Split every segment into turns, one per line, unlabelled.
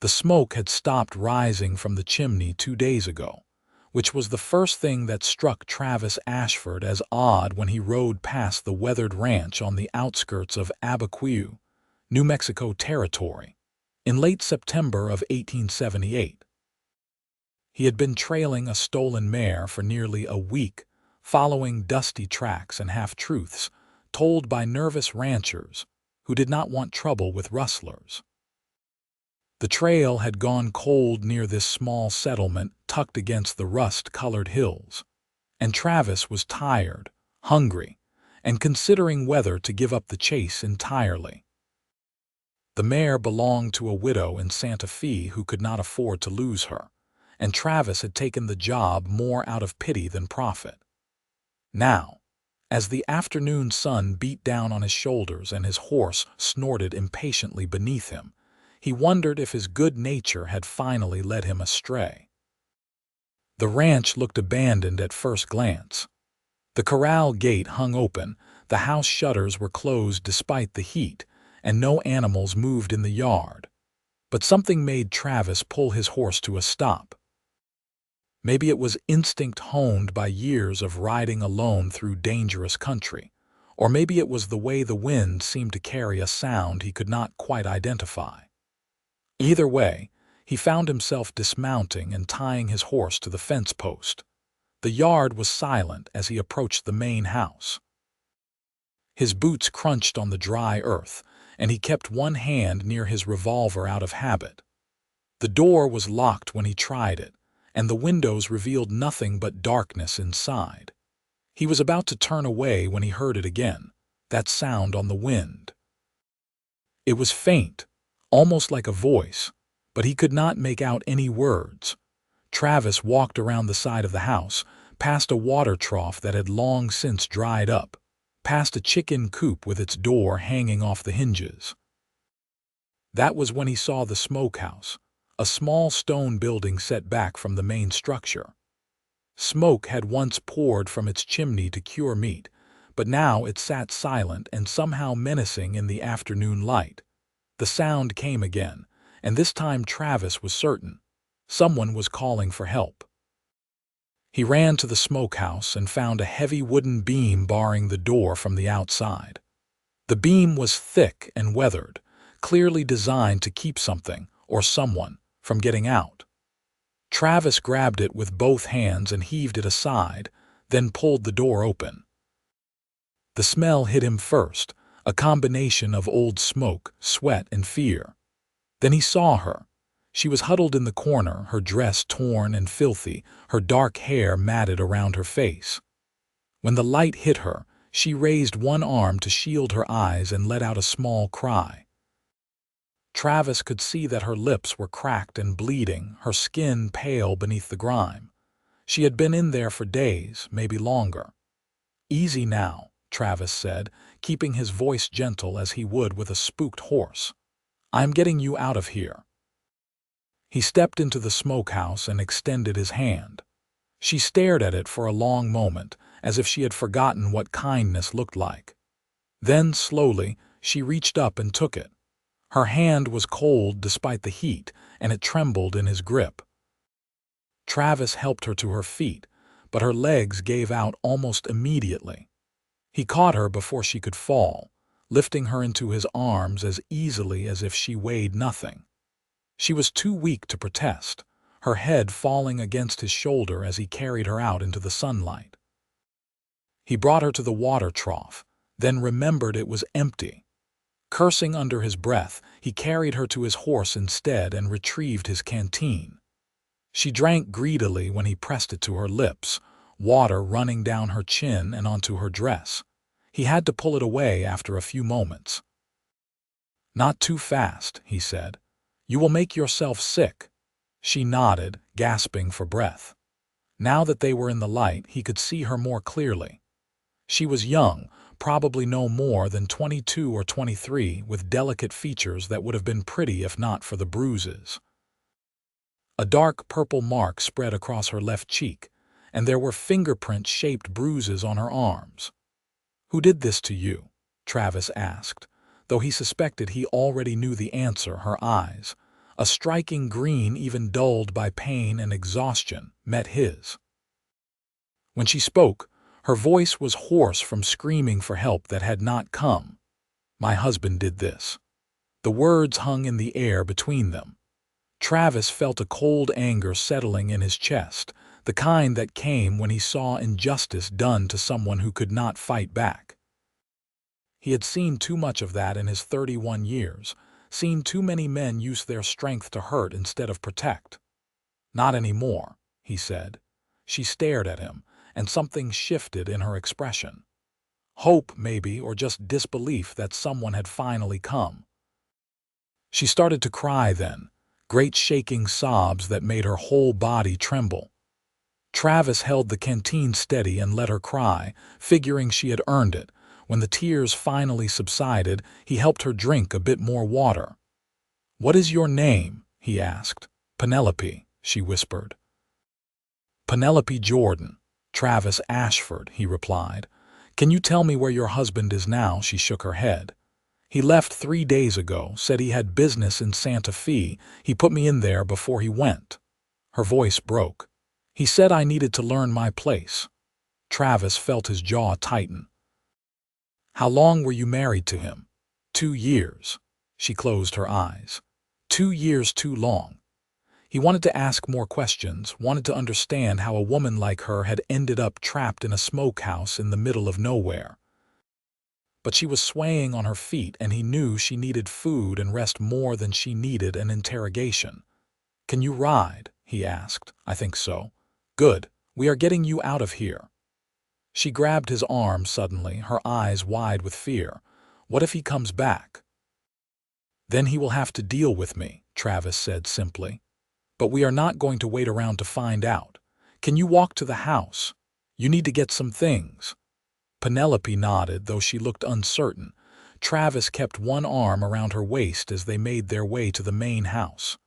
The smoke had stopped rising from the chimney 2 days ago, which was the first thing that struck Travis Ashford as odd when he rode past the weathered ranch on the outskirts of Abiquiu, New Mexico territory, in late September of 1878. He had been trailing a stolen mare for nearly a week, following dusty tracks and half-truths told by nervous ranchers who did not want trouble with rustlers. The trail had gone cold near this small settlement tucked against the rust-colored hills, and Travis was tired, hungry, and considering whether to give up the chase entirely. The mare belonged to a widow in Santa Fe who could not afford to lose her, and Travis had taken the job more out of pity than profit. Now, as the afternoon sun beat down on his shoulders and his horse snorted impatiently beneath him, he wondered if his good nature had finally led him astray. The ranch looked abandoned at first glance. The corral gate hung open, the house shutters were closed despite the heat, and no animals moved in the yard. But something made Travis pull his horse to a stop. Maybe it was instinct honed by years of riding alone through dangerous country, or maybe it was the way the wind seemed to carry a sound he could not quite identify. Either way, he found himself dismounting and tying his horse to the fence post. The yard was silent as he approached the main house. His boots crunched on the dry earth, and he kept one hand near his revolver out of habit. The door was locked when he tried it, and the windows revealed nothing but darkness inside. He was about to turn away when he heard it again, that sound on the wind. It was faint, almost like a voice, but he could not make out any words. Travis walked around the side of the house, past a water trough that had long since dried up, past a chicken coop with its door hanging off the hinges. That was when he saw the smokehouse, a small stone building set back from the main structure. Smoke had once poured from its chimney to cure meat, but now it sat silent and somehow menacing in the afternoon light. The sound came again, and this time Travis was certain. Someone was calling for help. He ran to the smokehouse and found a heavy wooden beam barring the door from the outside. The beam was thick and weathered, clearly designed to keep something, or someone, from getting out. Travis grabbed it with both hands and heaved it aside, then pulled the door open. The smell hit him first, a combination of old smoke, sweat, and fear. Then he saw her. She was huddled in the corner, her dress torn and filthy, her dark hair matted around her face. When the light hit her, she raised one arm to shield her eyes and let out a small cry. Travis could see that her lips were cracked and bleeding, her skin pale beneath the grime. She had been in there for days, maybe longer. "Easy now," Travis said, keeping his voice gentle as he would with a spooked horse. "I'm getting you out of here." He stepped into the smokehouse and extended his hand. She stared at it for a long moment, as if she had forgotten what kindness looked like. Then, slowly, she reached up and took it. Her hand was cold despite the heat, and it trembled in his grip. Travis helped her to her feet, but her legs gave out almost immediately. He caught her before she could fall, lifting her into his arms as easily as if she weighed nothing. She was too weak to protest, her head falling against his shoulder as he carried her out into the sunlight. He brought her to the water trough, then remembered it was empty. Cursing under his breath, he carried her to his horse instead and retrieved his canteen. She drank greedily when he pressed it to her lips, water running down her chin and onto her dress. He had to pull it away after a few moments. "Not too fast," he said. "You will make yourself sick." She nodded, gasping for breath. Now that they were in the light, he could see her more clearly. She was young, probably no more than 22 or 23, with delicate features that would have been pretty if not for the bruises. A dark purple mark spread across her left cheek, and there were fingerprint-shaped bruises on her arms. "Who did this to you?" Travis asked, though he suspected he already knew the answer, her eyes, A striking green, even dulled by pain and exhaustion, met his. When she spoke, her voice was hoarse from screaming for help that had not come. "My husband did this." The words hung in the air between them. Travis felt a cold anger settling in his chest, the kind that came when he saw injustice done to someone who could not fight back. He had seen too much of that in his 31 years, seen too many men use their strength to hurt instead of protect. "Not anymore," he said. She stared at him, and something shifted in her expression. Hope, maybe, or just disbelief that someone had finally come. She started to cry then, great shaking sobs that made her whole body tremble. Travis held the canteen steady and let her cry, figuring she had earned it. When the tears finally subsided, he helped her drink a bit more water. "What is your name?" he asked. "Penelope," she whispered. "Penelope Jordan. Travis Ashford," he replied. "Can you tell me where your husband is now?" She shook her head. "He left 3 days ago, said he had business in Santa Fe. He put me in there before he went." Her voice broke. "He said I needed to learn my place." Travis felt his jaw tighten. "How long were you married to him?" 2 years. She closed her eyes. 2 years too long. He wanted to ask more questions, wanted to understand how a woman like her had ended up trapped in a smokehouse in the middle of nowhere. But she was swaying on her feet, and he knew she needed food and rest more than she needed an interrogation. "Can you ride?" he asked. "I think so." "Good. We are getting you out of here." She grabbed his arm suddenly, her eyes wide with fear. "What if he comes back?" "Then he will have to deal with me," Travis said simply. "But we are not going to wait around to find out. Can you walk to the house? You need to get some things." Penelope nodded, though she looked uncertain. Travis kept one arm around her waist as they made their way to the main house.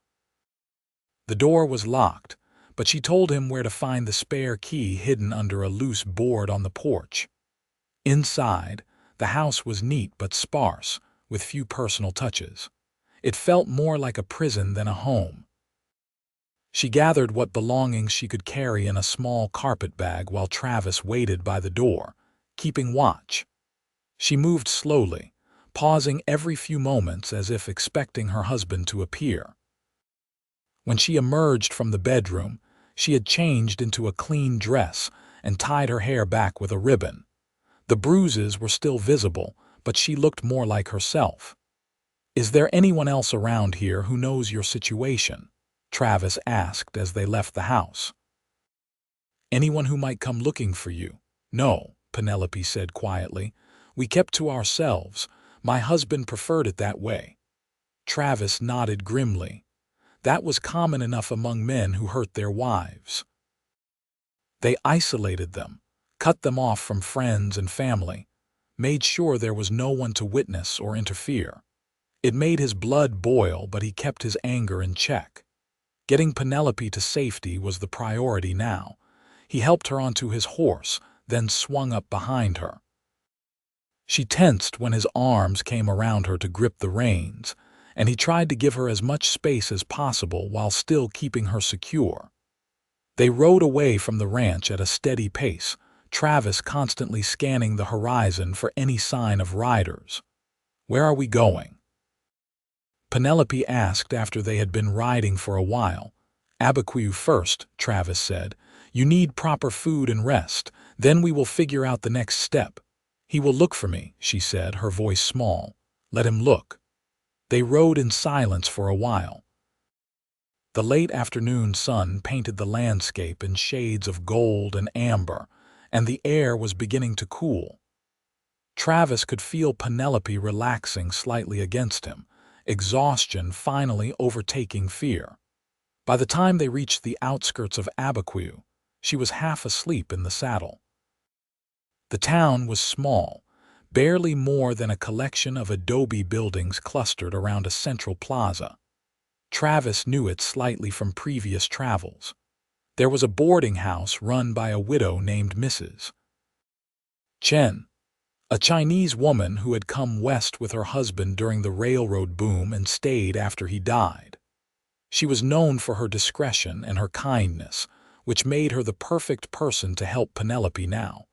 The door was locked, but she told him where to find the spare key hidden under a loose board on the porch. Inside, the house was neat but sparse, with few personal touches. It felt more like a prison than a home. She gathered what belongings she could carry in a small carpet bag while Travis waited by the door, keeping watch. She moved slowly, pausing every few moments as if expecting her husband to appear. When she emerged from the bedroom, she had changed into a clean dress and tied her hair back with a ribbon. The bruises were still visible, but she looked more like herself. "Is there anyone else around here who knows your situation?" Travis asked as they left the house. "Anyone who might come looking for you?" "No," Penelope said quietly. "We kept to ourselves. My husband preferred it that way." Travis nodded grimly. That was common enough among men who hurt their wives. They isolated them, cut them off from friends and family, made sure there was no one to witness or interfere. It made his blood boil, but he kept his anger in check. Getting Penelope to safety was the priority now. He helped her onto his horse, then swung up behind her. She tensed when his arms came around her to grip the reins, and he tried to give her as much space as possible while still keeping her secure. They rode away from the ranch at a steady pace, Travis constantly scanning the horizon for any sign of riders. "Where are we going?" Penelope asked after they had been riding for a while. "Abiquiu first," Travis said. "You need proper food and rest. Then we will figure out the next step." "He will look for me," she said, her voice small. "Let him look." They rode in silence for a while. The late afternoon sun painted the landscape in shades of gold and amber, and the air was beginning to cool. Travis could feel Penelope relaxing slightly against him, exhaustion finally overtaking fear. By the time they reached the outskirts of Abiquiu, she was half asleep in the saddle. The town was small, barely more than a collection of adobe buildings clustered around a central plaza. Travis knew it slightly from previous travels. There was a boarding house run by a widow named Mrs. Chen, a Chinese woman who had come west with her husband during the railroad boom and stayed after he died. She was known for her discretion and her kindness, which made her the perfect person to help Penelope now.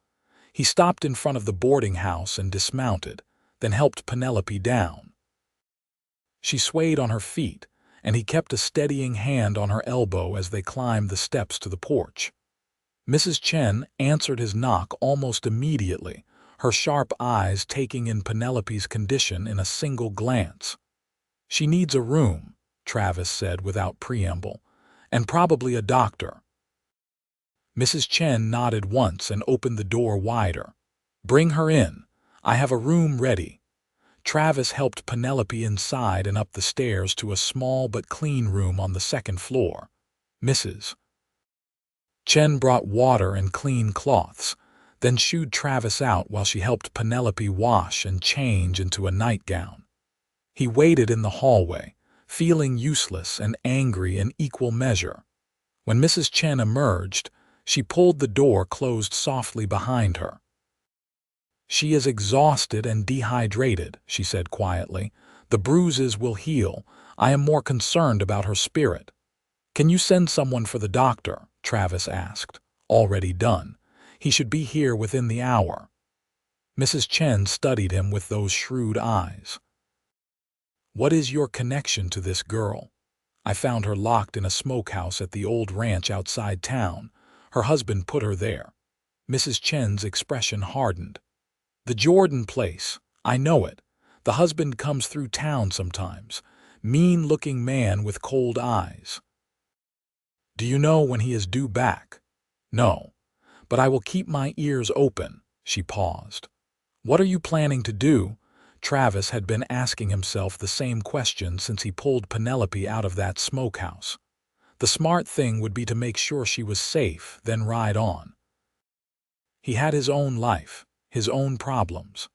He stopped in front of the boarding house and dismounted, then helped Penelope down. She swayed on her feet, and he kept a steadying hand on her elbow as they climbed the steps to the porch. Mrs. Chen answered his knock almost immediately, her sharp eyes taking in Penelope's condition in a single glance. "She needs a room," Travis said without preamble, "and probably a doctor." Mrs. Chen nodded once and opened the door wider. "Bring her in. I have a room ready." Travis helped Penelope inside and up the stairs to a small but clean room on the second floor. Mrs. Chen brought water and clean cloths, then shooed Travis out while she helped Penelope wash and change into a nightgown. He waited in the hallway, feeling useless and angry in equal measure. When Mrs. Chen emerged, she pulled the door closed softly behind her. "She is exhausted and dehydrated," she said quietly. "The bruises will heal. I am more concerned about her spirit." "Can you send someone for the doctor?" Travis asked. "Already done. He should be here within the hour." Mrs. Chen studied him with those shrewd eyes. "What is your connection to this girl?" "I found her locked in a smokehouse at the old ranch outside town. Her husband put her there." Mrs. Chen's expression hardened. "The Jordan place. I know it. The husband comes through town sometimes. Mean-looking man with cold eyes." "Do you know when he is due back?" "No. But I will keep my ears open." She paused. "What are you planning to do?" Travis had been asking himself the same question since he pulled Penelope out of that smokehouse. The smart thing would be to make sure she was safe, then ride on. He had his own life, his own problems.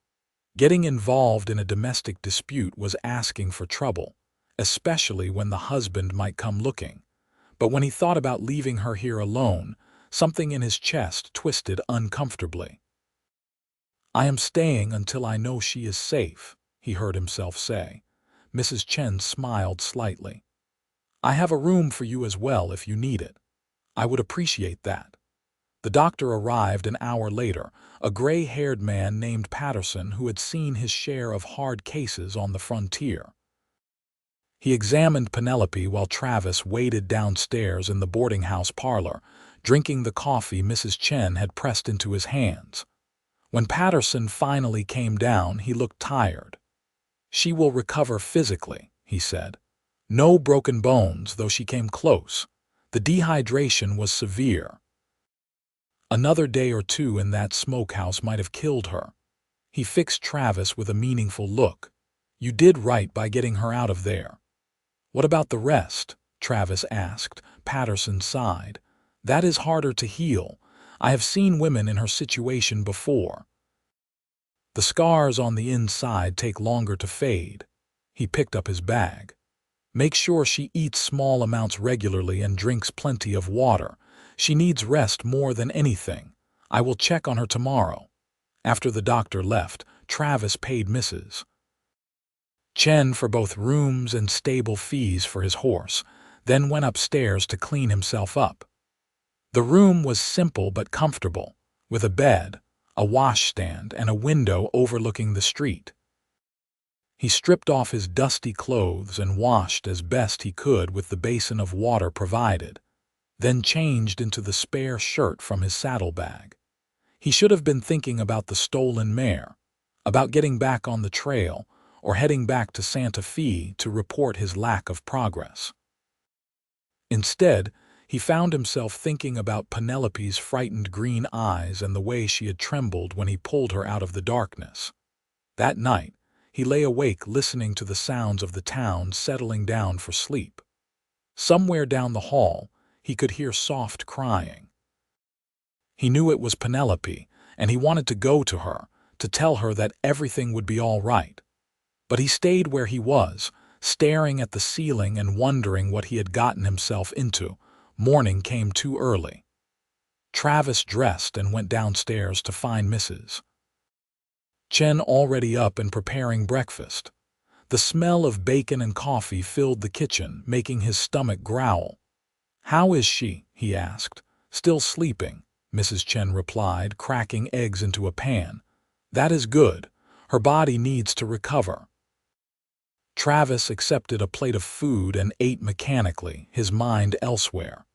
Getting involved in a domestic dispute was asking for trouble, especially when the husband might come looking. But when he thought about leaving her here alone, something in his chest twisted uncomfortably. "I am staying until I know she is safe," he heard himself say. Mrs. Chen smiled slightly. "I have a room for you as well if you need it. I would appreciate that." The doctor arrived an hour later, a gray-haired man named Patterson who had seen his share of hard cases on the frontier. He examined Penelope while Travis waited downstairs in the boarding house parlor, drinking the coffee Mrs. Chen had pressed into his hands. When Patterson finally came down, he looked tired. "She will recover physically," he said. "No broken bones, though she came close. The dehydration was severe. Another day or two in that smokehouse might have killed her." He fixed Travis with a meaningful look. "You did right by getting her out of there." "What about the rest?" Travis asked. Patterson sighed. "That is harder to heal. I have seen women in her situation before. The scars on the inside take longer to fade." He picked up his bag. "Make sure she eats small amounts regularly and drinks plenty of water. She needs rest more than anything. I will check on her tomorrow." After the doctor left, Travis paid Mrs. Chen for both rooms and stable fees for his horse, then went upstairs to clean himself up. The room was simple but comfortable, with a bed, a washstand, and a window overlooking the street. He stripped off his dusty clothes and washed as best he could with the basin of water provided, then changed into the spare shirt from his saddlebag. He should have been thinking about the stolen mare, about getting back on the trail, or heading back to Santa Fe to report his lack of progress. Instead, he found himself thinking about Penelope's frightened green eyes and the way she had trembled when he pulled her out of the darkness. That night, he lay awake listening to the sounds of the town settling down for sleep. Somewhere down the hall, he could hear soft crying. He knew it was Penelope, and he wanted to go to her, to tell her that everything would be all right. But he stayed where he was, staring at the ceiling and wondering what he had gotten himself into. Morning came too early. Travis dressed and went downstairs to find Mrs. Chen already up and preparing breakfast. The smell of bacon and coffee filled the kitchen, making his stomach growl. "How is she?" he asked. "Still sleeping," Mrs. Chen replied, cracking eggs into a pan. "That is good. Her body needs to recover." Travis accepted a plate of food and ate mechanically, his mind elsewhere.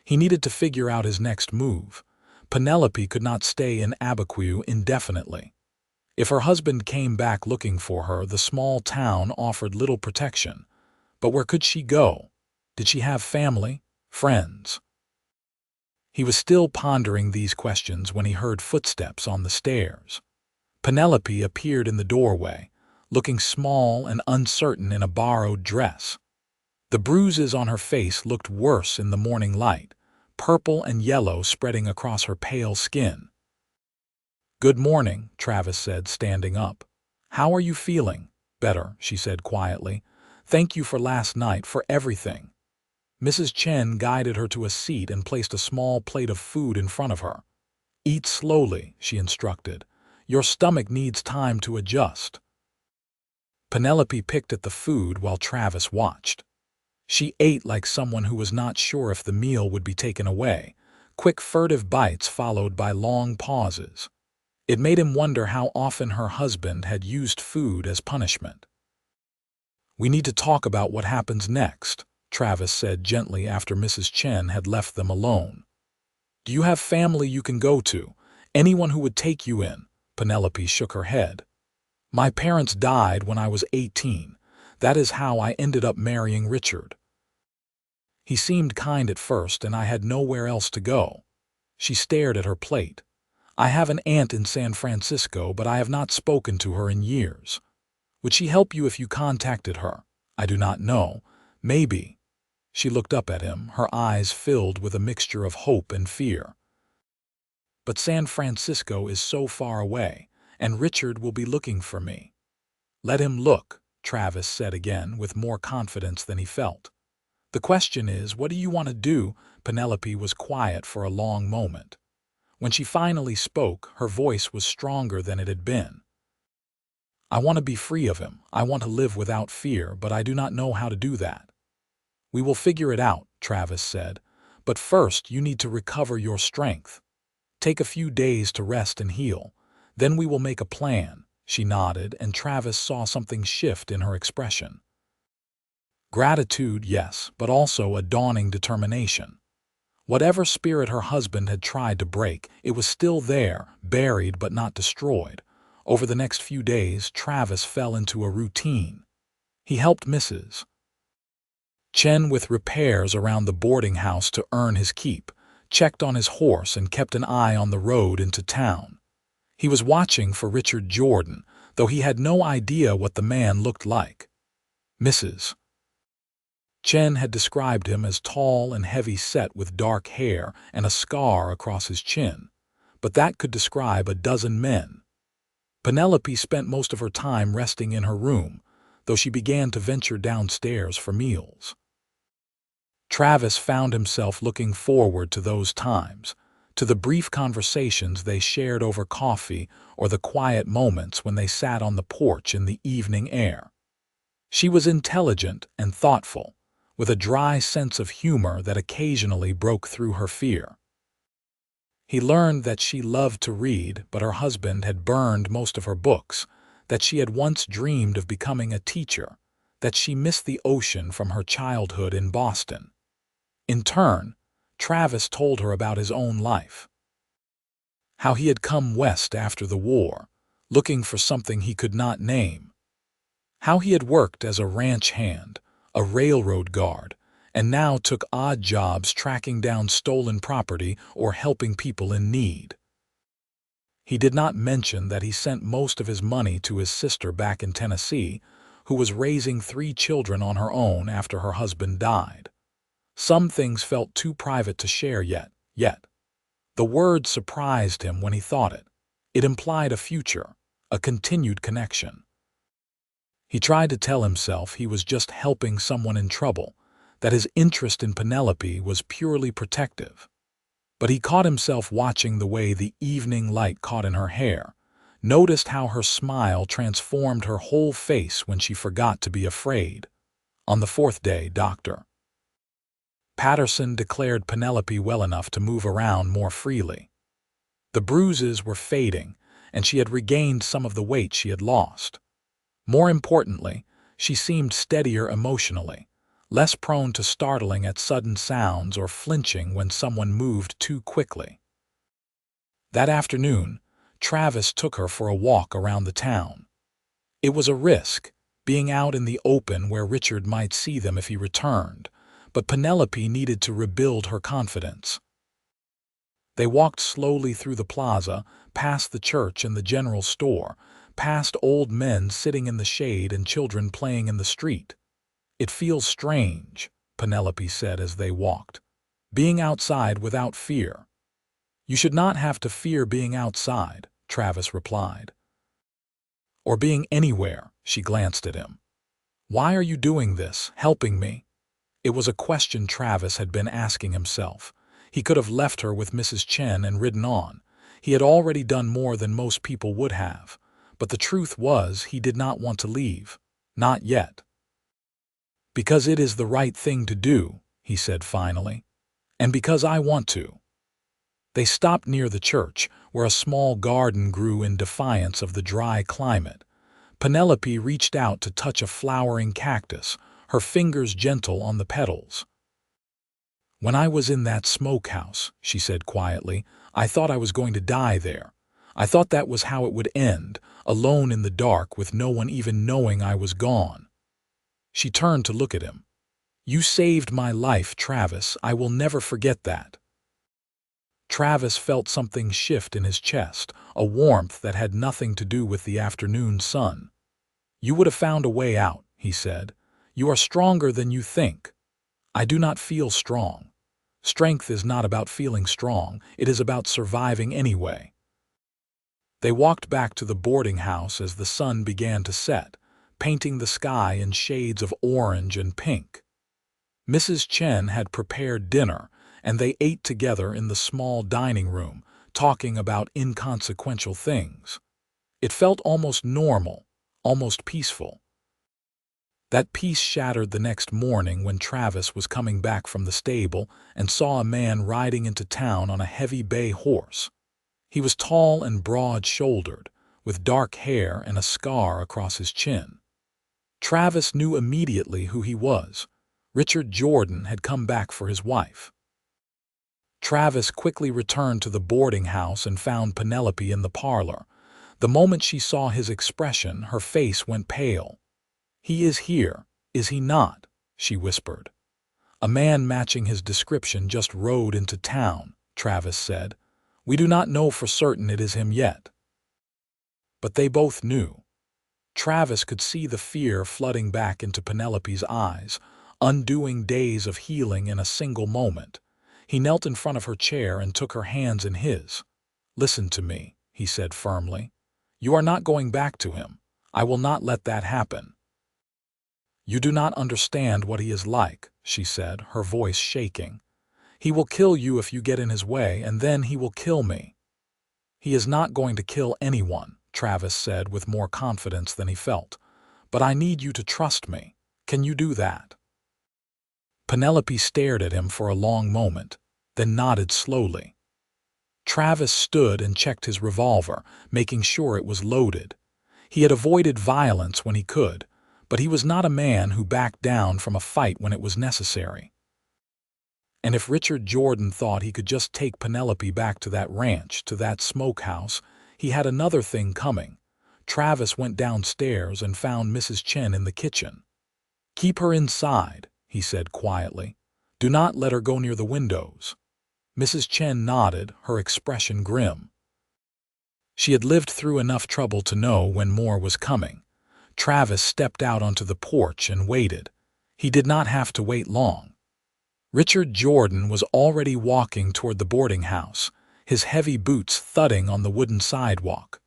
He needed to figure out his next move. Penelope could not stay in Abiquiu indefinitely. If her husband came back looking for her, the small town offered little protection. But where could she go? Did she have family? Friends? He was still pondering these questions when he heard footsteps on the stairs. Penelope appeared in the doorway, looking small and uncertain in a borrowed dress. The bruises on her face looked worse in the morning light, purple and yellow spreading across her pale skin. "Good morning," Travis said, standing up. "How are you feeling?" "Better," she said quietly. "Thank you for last night, for everything." Mrs. Chen guided her to a seat and placed a small plate of food in front of her. "Eat slowly," she instructed. "Your stomach needs time to adjust." Penelope picked at the food while Travis watched. She ate like someone who was not sure if the meal would be taken away, quick furtive bites followed by long pauses. It made him wonder how often her husband had used food as punishment. "We need to talk about what happens next," Travis said gently after Mrs. Chen had left them alone. "Do you have family you can go to? Anyone who would take you in?" Penelope shook her head. "My parents died when I was 18. That is how I ended up marrying Richard. He seemed kind at first and I had nowhere else to go." She stared at her plate. "I have an aunt in San Francisco, but I have not spoken to her in years. Would she help you if you contacted her? I do not know. Maybe." She looked up at him, her eyes filled with a mixture of hope and fear. "But San Francisco is so far away, and Richard will be looking for me." "Let him look," Travis said again, with more confidence than he felt. "The question is, what do you want to do?" Penelope was quiet for a long moment. When she finally spoke, her voice was stronger than it had been. "I want to be free of him. I want to live without fear, but I do not know how to do that." "We will figure it out," Travis said. "But first, you need to recover your strength. Take a few days to rest and heal. Then we will make a plan." She nodded, and Travis saw something shift in her expression. Gratitude, yes, but also a dawning determination. Whatever spirit her husband had tried to break, it was still there, buried but not destroyed. Over the next few days, Travis fell into a routine. He helped Mrs. Chen with repairs around the boarding house to earn his keep, checked on his horse and kept an eye on the road into town. He was watching for Richard Jordan, though he had no idea what the man looked like. Mrs. Chen had described him as tall and heavy-set with dark hair and a scar across his chin, but that could describe a dozen men. Penelope spent most of her time resting in her room, though she began to venture downstairs for meals. Travis found himself looking forward to those times, to the brief conversations they shared over coffee or the quiet moments when they sat on the porch in the evening air. She was intelligent and thoughtful, with a dry sense of humor that occasionally broke through her fear. He learned that she loved to read, but her husband had burned most of her books, that she had once dreamed of becoming a teacher, that she missed the ocean from her childhood in Boston. In turn, Travis told her about his own life. How he had come west after the war, looking for something he could not name. How he had worked as a ranch hand, a railroad guard, and now took odd jobs tracking down stolen property or helping people in need. He did not mention that he sent most of his money to his sister back in Tennessee, who was raising 3 children on her own after her husband died. Some things felt too private to share yet. The word surprised him when he thought it. It implied a future, a continued connection. He tried to tell himself he was just helping someone in trouble, that his interest in Penelope was purely protective. But he caught himself watching the way the evening light caught in her hair, noticed how her smile transformed her whole face when she forgot to be afraid. On the fourth day, Dr. Patterson declared Penelope well enough to move around more freely. The bruises were fading, and she had regained some of the weight she had lost. More importantly, she seemed steadier emotionally, less prone to startling at sudden sounds or flinching when someone moved too quickly. That afternoon, Travis took her for a walk around the town. It was a risk, being out in the open where Richard might see them if he returned, but Penelope needed to rebuild her confidence. They walked slowly through the plaza, past the church and the general store, past old men sitting in the shade and children playing in the street. "It feels strange," Penelope said as they walked, "being outside without fear." "You should not have to fear being outside," Travis replied. "Or being anywhere," she glanced at him. "Why are you doing this, helping me?" It was a question Travis had been asking himself. He could have left her with Mrs. Chen and ridden on. He had already done more than most people would have. But the truth was he did not want to leave. Not yet. "Because it is the right thing to do," he said finally. "And because I want to." They stopped near the church, where a small garden grew in defiance of the dry climate. Penelope reached out to touch a flowering cactus, her fingers gentle on the petals. "When I was in that smokehouse," she said quietly, "I thought I was going to die there. I thought that was how it would end, alone in the dark with no one even knowing I was gone." She turned to look at him. "You saved my life, Travis. I will never forget that." Travis felt something shift in his chest, a warmth that had nothing to do with the afternoon sun. "You would have found a way out," he said. "You are stronger than you think." "I do not feel strong." Strength is not about feeling strong, it is about surviving anyway. They walked back to the boarding house as the sun began to set, painting the sky in shades of orange and pink. Mrs. Chen had prepared dinner, and they ate together in the small dining room, talking about inconsequential things. It felt almost normal, almost peaceful. That peace shattered the next morning when Travis was coming back from the stable and saw a man riding into town on a heavy bay horse. He was tall and broad-shouldered, with dark hair and a scar across his chin. Travis knew immediately who he was. Richard Jordan had come back for his wife. Travis quickly returned to the boarding house and found Penelope in the parlor. The moment she saw his expression, her face went pale. "He is here, is he not?" she whispered. "A man matching his description just rode into town," Travis said. "We do not know for certain it is him yet." But they both knew. Travis could see the fear flooding back into Penelope's eyes, undoing days of healing in a single moment. He knelt in front of her chair and took her hands in his. "Listen to me," he said firmly. "You are not going back to him. I will not let that happen." "You do not understand what he is like," she said, her voice shaking. "He will kill you if you get in his way, and then he will kill me." "He is not going to kill anyone," Travis said with more confidence than he felt. "But I need you to trust me. Can you do that?" Penelope stared at him for a long moment, then nodded slowly. Travis stood and checked his revolver, making sure it was loaded. He had avoided violence when he could, but he was not a man who backed down from a fight when it was necessary. And if Richard Jordan thought he could just take Penelope back to that ranch, to that smokehouse, he had another thing coming. Travis went downstairs and found Mrs. Chen in the kitchen. "Keep her inside," he said quietly. "Do not let her go near the windows." Mrs. Chen nodded, her expression grim. She had lived through enough trouble to know when more was coming. Travis stepped out onto the porch and waited. He did not have to wait long. Richard Jordan was already walking toward the boarding house, his heavy boots thudding on the wooden sidewalk.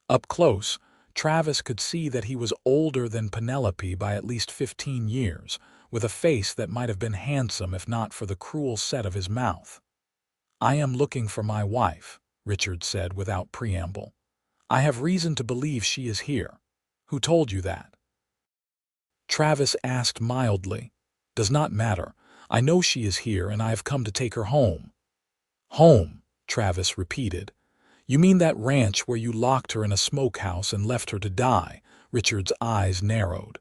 Up close, Travis could see that he was older than Penelope by at least 15 years, with a face that might have been handsome if not for the cruel set of his mouth. "I am looking for my wife," Richard said without preamble. I have reason to believe she is here. Who told you that? Travis asked mildly. Does not matter. I know she is here and I have come to take her home. Home, Travis repeated. You mean that ranch where you locked her in a smokehouse and left her to die? Richard's eyes narrowed.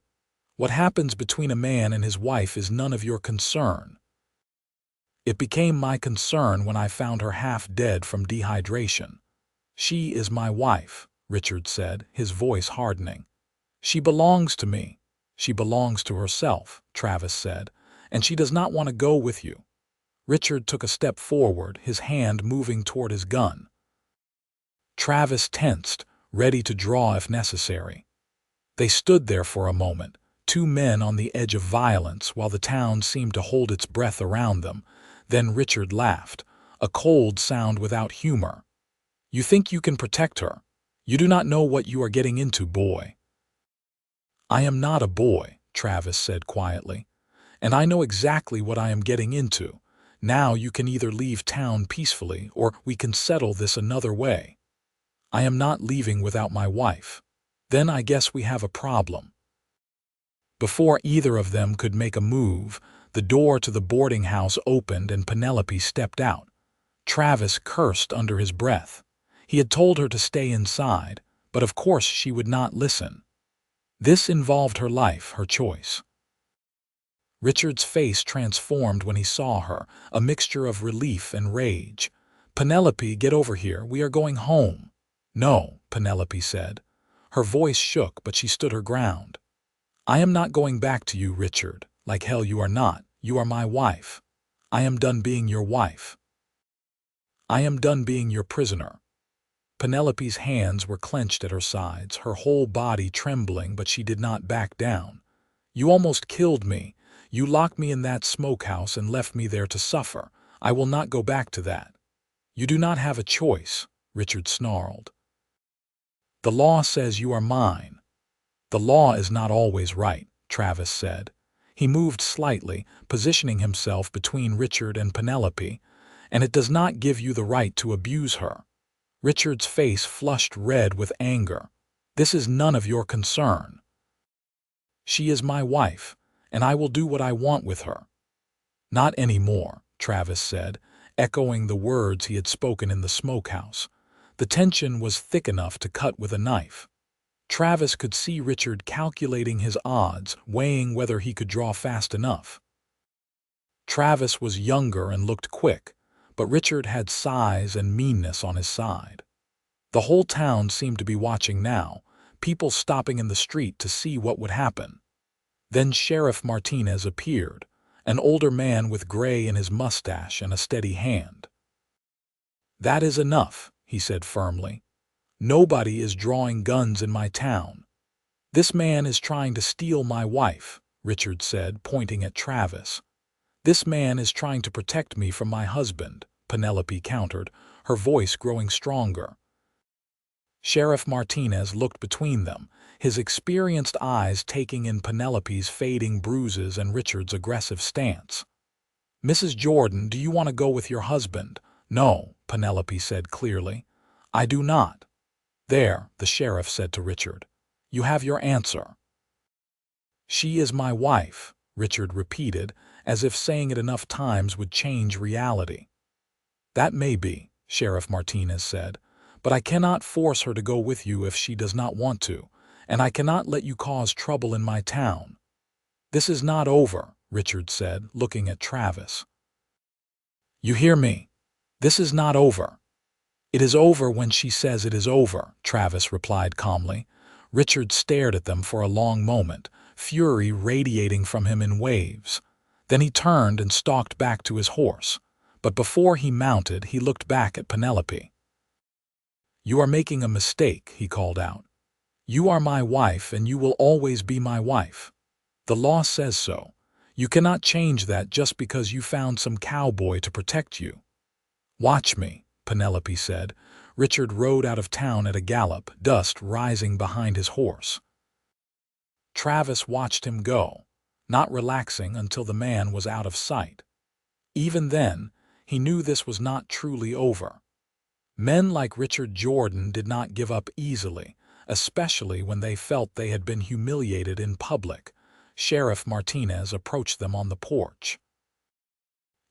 What happens between a man and his wife is none of your concern. It became my concern when I found her half dead from dehydration. She is my wife, Richard said, his voice hardening. She belongs to me. She belongs to herself, Travis said, and she does not want to go with you. Richard took a step forward, his hand moving toward his gun. Travis tensed, ready to draw if necessary. They stood there for a moment, two men on the edge of violence while the town seemed to hold its breath around them. Then Richard laughed, a cold sound without humor. You think you can protect her? You do not know what you are getting into, boy. I am not a boy, Travis said quietly, and I know exactly what I am getting into. Now you can either leave town peacefully or we can settle this another way. I am not leaving without my wife. Then I guess we have a problem. Before either of them could make a move, the door to the boarding house opened and Penelope stepped out. Travis cursed under his breath. He had told her to stay inside, but of course she would not listen. This involved her life, her choice. Richard's face transformed when he saw her, a mixture of relief and rage. Penelope, get over here, we are going home. No, Penelope said. Her voice shook, but she stood her ground. I am not going back to you, Richard. Like hell you are not. You are my wife. I am done being your wife. I am done being your prisoner. Penelope's hands were clenched at her sides, her whole body trembling, but she did not back down. You almost killed me. You locked me in that smokehouse and left me there to suffer. I will not go back to that. You do not have a choice, Richard snarled. The law says you are mine. The law is not always right, Travis said. He moved slightly, positioning himself between Richard and Penelope, and it does not give you the right to abuse her. Richard's face flushed red with anger. This is none of your concern. She is my wife, and I will do what I want with her. Not anymore, Travis said, echoing the words he had spoken in the smokehouse. The tension was thick enough to cut with a knife. Travis could see Richard calculating his odds, weighing whether he could draw fast enough. Travis was younger and looked quick, but Richard had size and meanness on his side. The whole town seemed to be watching now, people stopping in the street to see what would happen. Then Sheriff Martinez appeared, an older man with gray in his mustache and a steady hand. That is enough, he said firmly. Nobody is drawing guns in my town. This man is trying to steal my wife, Richard said, pointing at Travis. This man is trying to protect me from my husband, Penelope countered, her voice growing stronger. Sheriff Martinez looked between them, his experienced eyes taking in Penelope's fading bruises and Richard's aggressive stance. Mrs. Jordan, do you want to go with your husband? No, Penelope said clearly. I do not. There, the sheriff said to Richard. You have your answer. She is my wife, Richard repeated, as if saying it enough times would change reality. That may be, Sheriff Martinez said, but I cannot force her to go with you if she does not want to, and I cannot let you cause trouble in my town. This is not over, Richard said, looking at Travis. You hear me? This is not over. It is over when she says it is over, Travis replied calmly. Richard stared at them for a long moment, fury radiating from him in waves. Then he turned and stalked back to his horse. But before he mounted, he looked back at Penelope. You are making a mistake, he called out. You are my wife, and you will always be my wife. The law says so. You cannot change that just because you found some cowboy to protect you. Watch me, Penelope said. Richard rode out of town at a gallop, dust rising behind his horse. Travis watched him go, not relaxing until the man was out of sight. Even then, he knew this was not truly over. Men like Richard Jordan did not give up easily, especially when they felt they had been humiliated in public. Sheriff Martinez approached them on the porch.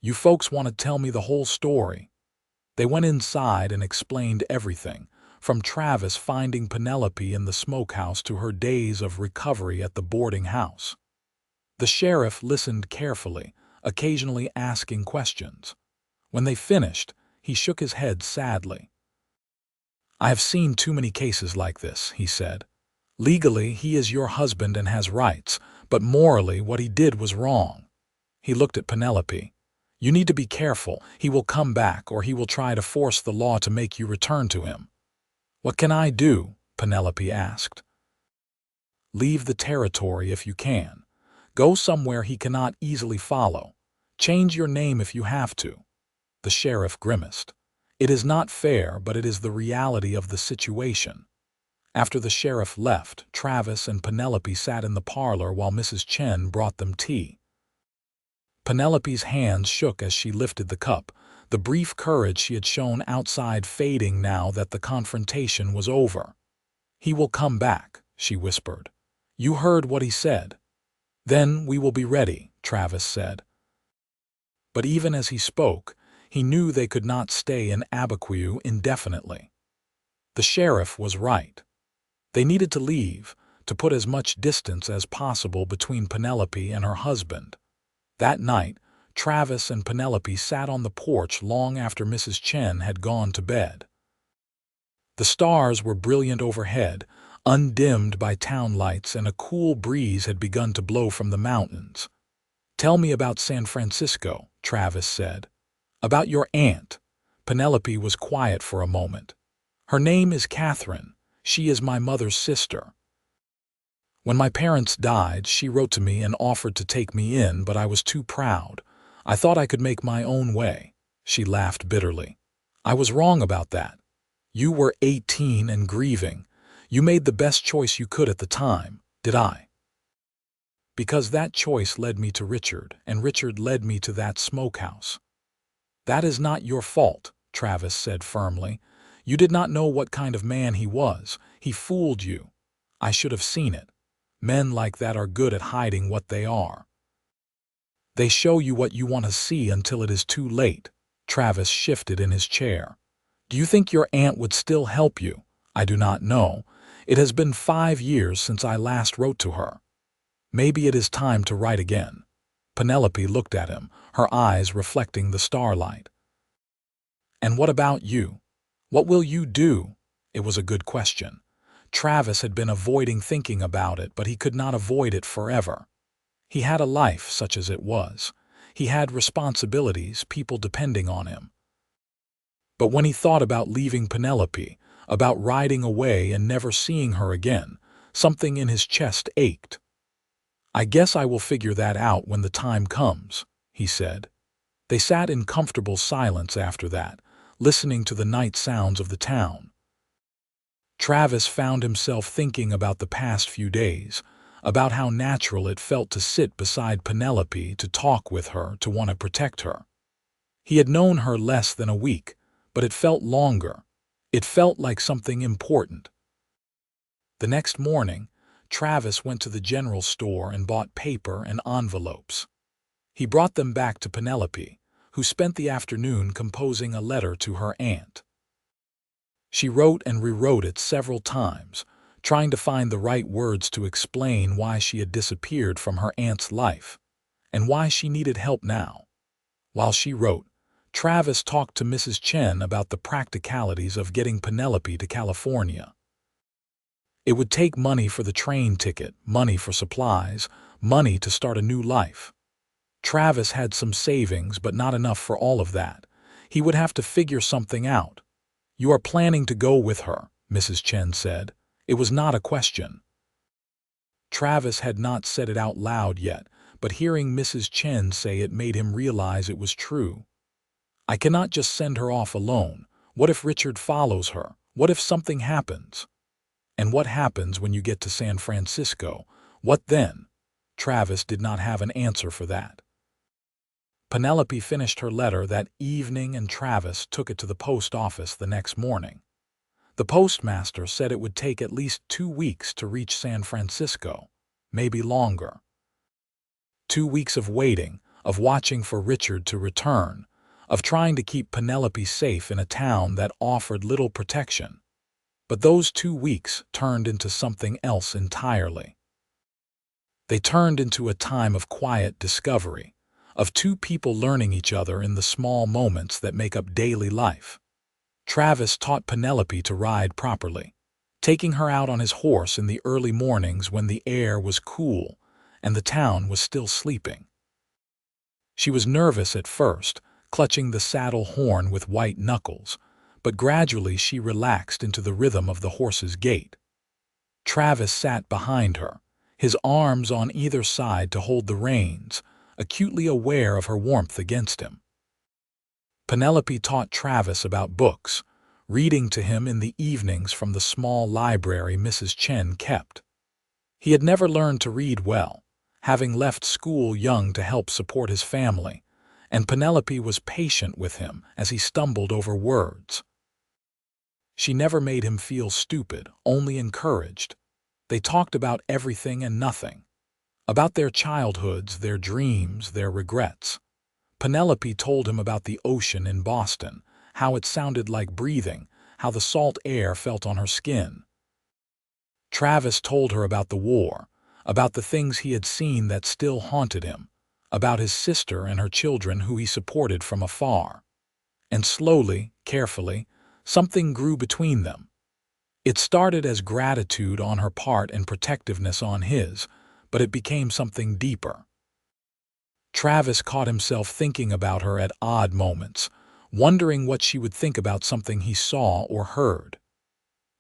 "You folks want to tell me the whole story?" They went inside and explained everything, from Travis finding Penelope in the smokehouse to her days of recovery at the boarding house. The sheriff listened carefully, occasionally asking questions. When they finished, he shook his head sadly. "I have seen too many cases like this," he said. "Legally, he is your husband and has rights, but morally, what he did was wrong." He looked at Penelope. "You need to be careful. He will come back, or he will try to force the law to make you return to him." "What can I do?" Penelope asked. "Leave the territory if you can. Go somewhere he cannot easily follow. Change your name if you have to." The sheriff grimaced. "It is not fair, but it is the reality of the situation." After the sheriff left, Travis and Penelope sat in the parlor while Mrs. Chen brought them tea. Penelope's hands shook as she lifted the cup, the brief courage she had shown outside fading now that the confrontation was over. "He will come back," she whispered. "You heard what he said." "Then we will be ready," Travis said. But even as he spoke, he knew they could not stay in Abiquiu indefinitely. The sheriff was right. They needed to leave, to put as much distance as possible between Penelope and her husband. That night, Travis and Penelope sat on the porch long after Mrs. Chen had gone to bed. The stars were brilliant overhead, undimmed by town lights, and a cool breeze had begun to blow from the mountains. "Tell me about San Francisco," Travis said. "About your aunt." Penelope was quiet for a moment. "Her name is Catherine. She is my mother's sister. When my parents died, she wrote to me and offered to take me in, but I was too proud. I thought I could make my own way." She laughed bitterly. "I was wrong about that. You were 18 and grieving. You made the best choice you could at the time, did I? Because that choice led me to Richard, and Richard led me to that smokehouse." "That is not your fault," Travis said firmly. "You did not know what kind of man he was. He fooled you. I should have seen it. Men like that are good at hiding what they are. They show you what you want to see until it is too late." Travis shifted in his chair. "Do you think your aunt would still help you?" "I do not know. It has been 5 years since I last wrote to her. Maybe it is time to write again." Penelope looked at him, her eyes reflecting the starlight. "And what about you? What will you do?" It was a good question. Travis had been avoiding thinking about it, but he could not avoid it forever. He had a life, such as it was. He had responsibilities, people depending on him. But when he thought about leaving Penelope, about riding away and never seeing her again, something in his chest ached. "I guess I will figure that out when the time comes," he said. They sat in comfortable silence after that, listening to the night sounds of the town. Travis found himself thinking about the past few days, about how natural it felt to sit beside Penelope, to talk with her, to want to protect her. He had known her less than a week, but it felt longer. It felt like something important. The next morning, Travis went to the general store and bought paper and envelopes. He brought them back to Penelope, who spent the afternoon composing a letter to her aunt. She wrote and rewrote it several times, trying to find the right words to explain why she had disappeared from her aunt's life, and why she needed help now. While she wrote, Travis talked to Mrs. Chen about the practicalities of getting Penelope to California. It would take money for the train ticket, money for supplies, money to start a new life. Travis had some savings, but not enough for all of that. He would have to figure something out. "You are planning to go with her," Mrs. Chen said. It was not a question. Travis had not said it out loud yet, but hearing Mrs. Chen say it made him realize it was true. "I cannot just send her off alone. What if Richard follows her? What if something happens? And what happens when you get to San Francisco? What then?" Travis did not have an answer for that. Penelope finished her letter that evening and Travis took it to the post office the next morning. The postmaster said it would take at least 2 weeks to reach San Francisco, maybe longer. 2 weeks of waiting, of watching for Richard to return, of trying to keep Penelope safe in a town that offered little protection. But those 2 weeks turned into something else entirely. They turned into a time of quiet discovery, of two people learning each other in the small moments that make up daily life. Travis taught Penelope to ride properly, taking her out on his horse in the early mornings when the air was cool and the town was still sleeping. She was nervous at first, clutching the saddle horn with white knuckles, but gradually she relaxed into the rhythm of the horse's gait. Travis sat behind her, his arms on either side to hold the reins, acutely aware of her warmth against him. Penelope taught Travis about books, reading to him in the evenings from the small library Mrs. Chen kept. He had never learned to read well, having left school young to help support his family, and Penelope was patient with him as he stumbled over words. She never made him feel stupid, only encouraged. They talked about everything and nothing, about their childhoods, their dreams, their regrets. Penelope told him about the ocean in Boston, how it sounded like breathing, how the salt air felt on her skin. Travis told her about the war, about the things he had seen that still haunted him, about his sister and her children who he supported from afar. And slowly, carefully, something grew between them. It started as gratitude on her part and protectiveness on his, but it became something deeper. Travis caught himself thinking about her at odd moments, wondering what she would think about something he saw or heard.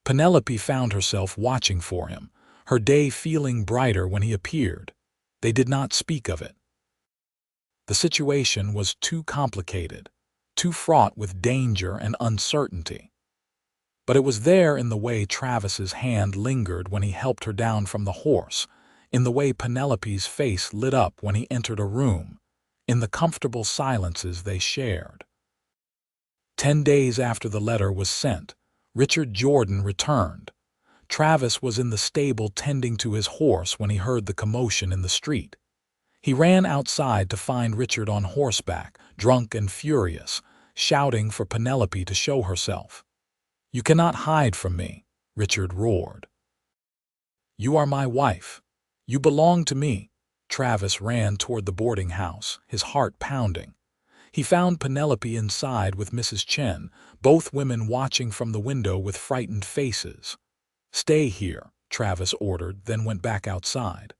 Penelope found herself watching for him, her day feeling brighter when he appeared. They did not speak of it. The situation was too complicated, too fraught with danger and uncertainty. But it was there in the way Travis's hand lingered when he helped her down from the horse, in the way Penelope's face lit up when he entered a room, in the comfortable silences they shared. 10 days after the letter was sent, Richard Jordan returned. Travis was in the stable tending to his horse when he heard the commotion in the street. He ran outside to find Richard on horseback, drunk and furious, shouting for Penelope to show herself. "You cannot hide from me," Richard roared. "You are my wife. You belong to me." Travis ran toward the boarding house, his heart pounding. He found Penelope inside with Mrs. Chen, both women watching from the window with frightened faces. "Stay here," Travis ordered, then went back outside.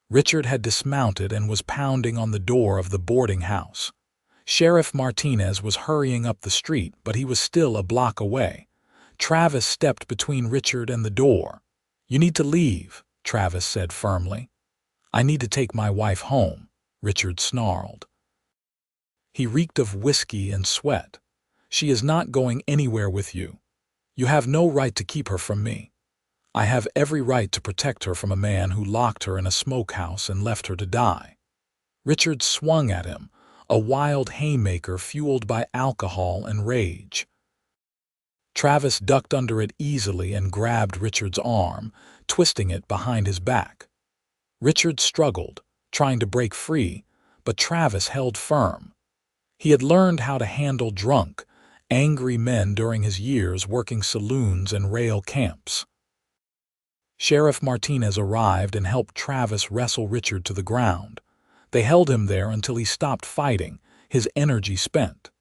Richard had dismounted and was pounding on the door of the boarding house. Sheriff Martinez was hurrying up the street, but he was still a block away. Travis stepped between Richard and the door. "You need to leave," Travis said firmly. "I need to take my wife home," Richard snarled. He reeked of whiskey and sweat. "She is not going anywhere with you. You have no right to keep her from me. I have every right to protect her from a man who locked her in a smokehouse and left her to die." Richard swung at him, a wild haymaker fueled by alcohol and rage. Travis ducked under it easily and grabbed Richard's arm, twisting it behind his back. Richard struggled, trying to break free, but Travis held firm. He had learned how to handle drunk, angry men during his years working saloons and rail camps. Sheriff Martinez arrived and helped Travis wrestle Richard to the ground. They held him there until he stopped fighting, his energy spent.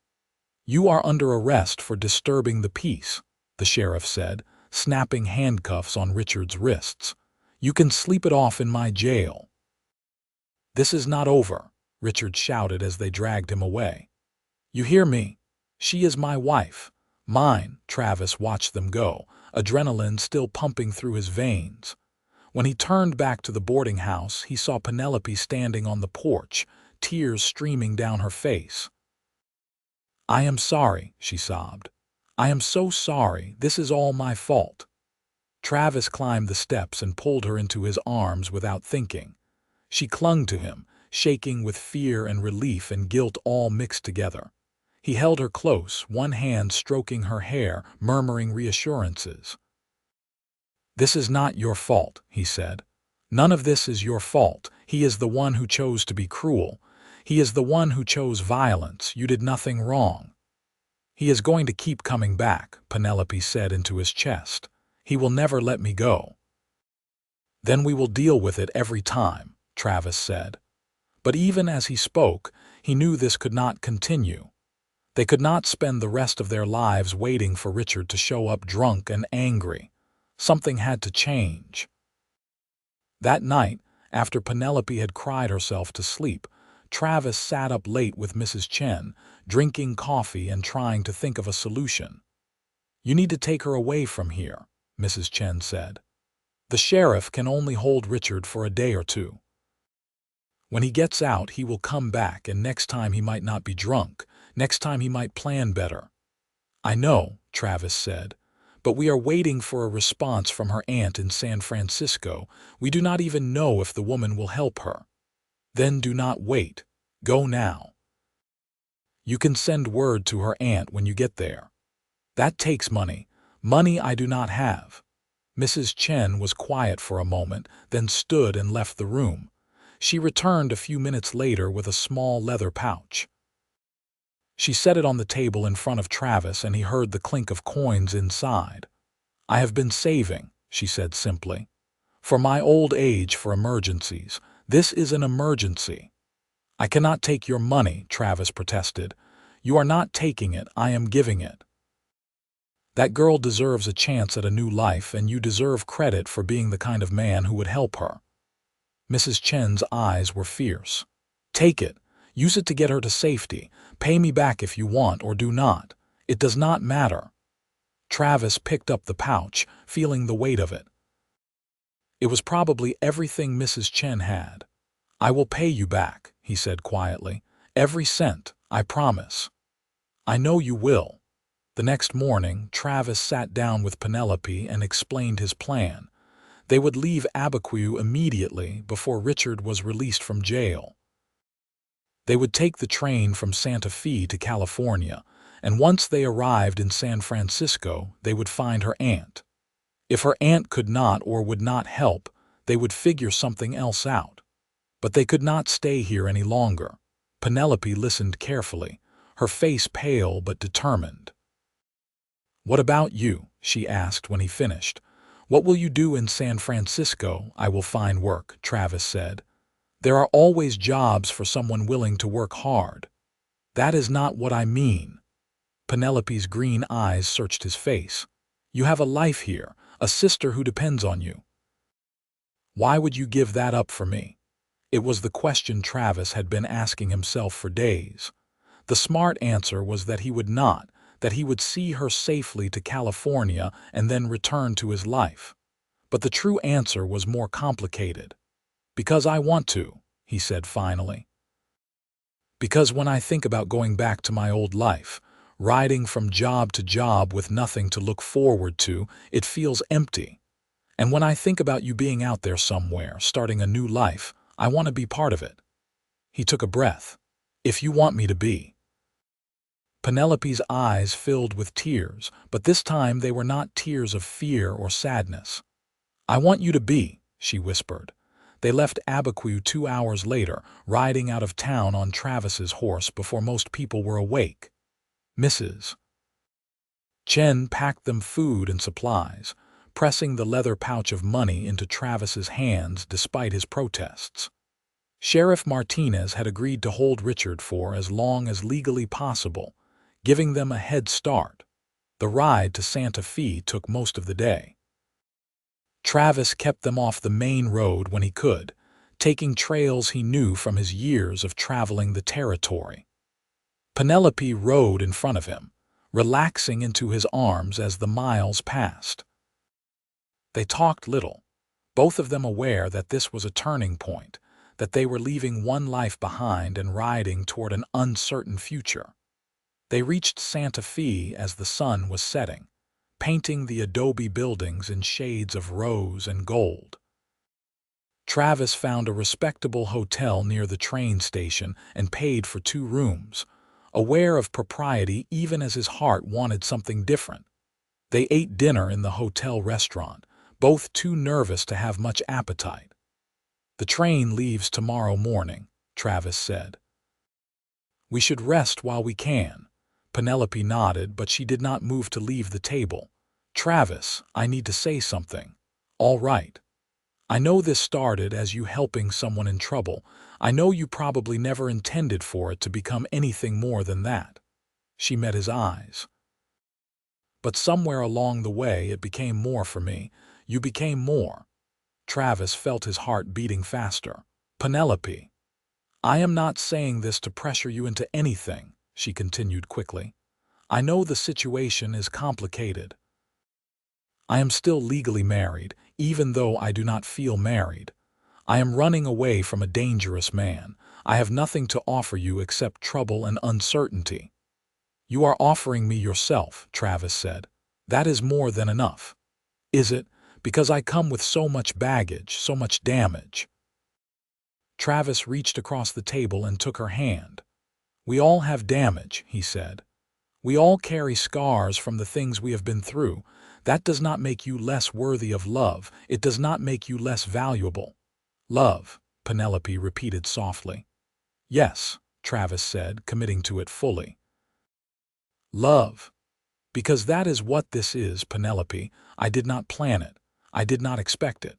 "You are under arrest for disturbing the peace," the sheriff said, snapping handcuffs on Richard's wrists. "You can sleep it off in my jail." "This is not over," Richard shouted as they dragged him away. "You hear me? She is my wife. Mine." Travis watched them go, adrenaline still pumping through his veins. When he turned back to the boarding house, he saw Penelope standing on the porch, tears streaming down her face. "I am sorry," she sobbed. "I am so sorry. This is all my fault." Travis climbed the steps and pulled her into his arms without thinking. She clung to him, shaking with fear and relief and guilt all mixed together. He held her close, one hand stroking her hair, murmuring reassurances. "This is not your fault," he said. "None of this is your fault. He is the one who chose to be cruel. He is the one who chose violence. You did nothing wrong." "He is going to keep coming back," Penelope said into his chest. "He will never let me go." "Then we will deal with it every time," Travis said. But even as he spoke, he knew this could not continue. They could not spend the rest of their lives waiting for Richard to show up drunk and angry. Something had to change. That night, after Penelope had cried herself to sleep, Travis sat up late with Mrs. Chen, drinking coffee and trying to think of a solution. "You need to take her away from here," Mrs. Chen said. "The sheriff can only hold Richard for a day or two. When he gets out, he will come back, and next time he might not be drunk. Next time he might plan better." "I know," Travis said, "but we are waiting for a response from her aunt in San Francisco. We do not even know if the woman will help her." "Then do not wait. Go now. You can send word to her aunt when you get there." "That takes money. Money I do not have." Mrs. Chen was quiet for a moment, then stood and left the room. She returned a few minutes later with a small leather pouch. She set it on the table in front of Travis, and he heard the clink of coins inside. "I have been saving," she said simply. "For my old age, for emergencies. This is an emergency." "I cannot take your money," Travis protested. "You are not taking it, I am giving it. That girl deserves a chance at a new life, and you deserve credit for being the kind of man who would help her." Mrs. Chen's eyes were fierce. "Take it. Use it to get her to safety. Pay me back if you want, or do not. It does not matter." Travis picked up the pouch, feeling the weight of it. It was probably everything Mrs. Chen had. "I will pay you back," he said quietly. "Every cent, I promise." "I know you will." The next morning, Travis sat down with Penelope and explained his plan. They would leave Abiquiu immediately before Richard was released from jail. They would take the train from Santa Fe to California, and once they arrived in San Francisco, they would find her aunt. If her aunt could not or would not help, they would figure something else out. But they could not stay here any longer. Penelope listened carefully, her face pale but determined. "What about you?" she asked when he finished. "What will you do in San Francisco?" "I will find work," Travis said. "There are always jobs for someone willing to work hard." "That is not what I mean." Penelope's green eyes searched his face. "You have a life here, a sister who depends on you. Why would you give that up for me?" It was the question Travis had been asking himself for days. The smart answer was that he would not, that he would see her safely to California and then return to his life. But the true answer was more complicated. "Because I want to," he said finally. "Because when I think about going back to my old life, riding from job to job with nothing to look forward to, it feels empty. And when I think about you being out there somewhere, starting a new life, I want to be part of it." He took a breath. "If you want me to be." Penelope's eyes filled with tears, but this time they were not tears of fear or sadness. "I want you to be," she whispered. They left Abiquiu 2 hours later, riding out of town on Travis's horse before most people were awake. Mrs. Chen packed them food and supplies, pressing the leather pouch of money into Travis's hands despite his protests. Sheriff Martinez had agreed to hold Richard for as long as legally possible, giving them a head start. The ride to Santa Fe took most of the day. Travis kept them off the main road when he could, taking trails he knew from his years of traveling the territory. Penelope rode in front of him, relaxing into his arms as the miles passed. They talked little, both of them aware that this was a turning point, that they were leaving one life behind and riding toward an uncertain future. They reached Santa Fe as the sun was setting, painting the adobe buildings in shades of rose and gold. Travis found a respectable hotel near the train station and paid for 2 rooms, aware of propriety even as his heart wanted something different. They ate dinner in the hotel restaurant, both too nervous to have much appetite. "The train leaves tomorrow morning," Travis said. "We should rest while we can." Penelope nodded, but she did not move to leave the table. "Travis, I need to say something." "All right. I know this started as you helping someone in trouble. I know you probably never intended for it to become anything more than that." She met his eyes. "But somewhere along the way it became more for me. You became more." Travis felt his heart beating faster. "Penelope, I am not saying this to pressure you into anything," she continued quickly. "I know the situation is complicated. I am still legally married, even though I do not feel married. I am running away from a dangerous man. I have nothing to offer you except trouble and uncertainty." "You are offering me yourself," Travis said. "That is more than enough." "Is it? Because I come with so much baggage, so much damage." Travis reached across the table and took her hand. "We all have damage," he said. "We all carry scars from the things we have been through. That does not make you less worthy of love. It does not make you less valuable." "Love," Penelope repeated softly. "Yes," Travis said, committing to it fully. "Love. Because that is what this is, Penelope. I did not plan it. I did not expect it.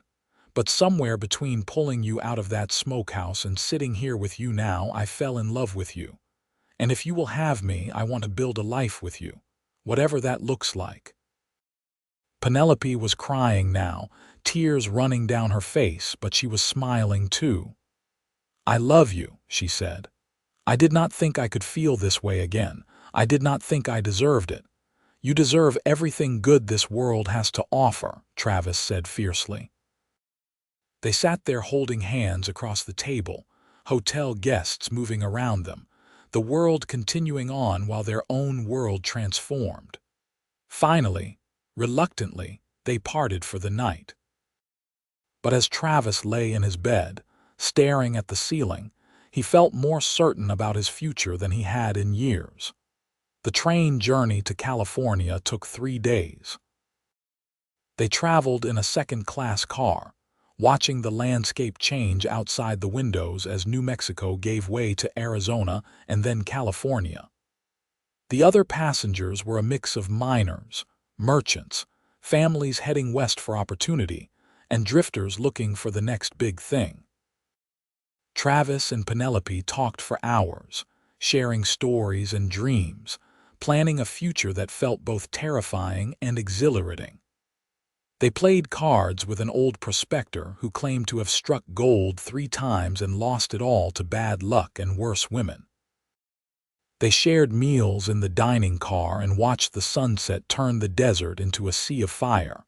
But somewhere between pulling you out of that smokehouse and sitting here with you now, I fell in love with you. And if you will have me, I want to build a life with you, whatever that looks like." Penelope was crying now, tears running down her face, but she was smiling too. "I love you," she said. "I did not think I could feel this way again. I did not think I deserved it." "You deserve everything good this world has to offer," Travis said fiercely. They sat there holding hands across the table, hotel guests moving around them, the world continuing on while their own world transformed. Finally, reluctantly, they parted for the night. But as Travis lay in his bed, staring at the ceiling, he felt more certain about his future than he had in years. The train journey to California took 3 days. They traveled in a second-class car, watching the landscape change outside the windows as New Mexico gave way to Arizona and then California. The other passengers were a mix of miners, merchants, families heading west for opportunity, and drifters looking for the next big thing. Travis and Penelope talked for hours, sharing stories and dreams, planning a future that felt both terrifying and exhilarating. They played cards with an old prospector who claimed to have struck gold 3 times and lost it all to bad luck and worse women. They shared meals in the dining car and watched the sunset turn the desert into a sea of fire.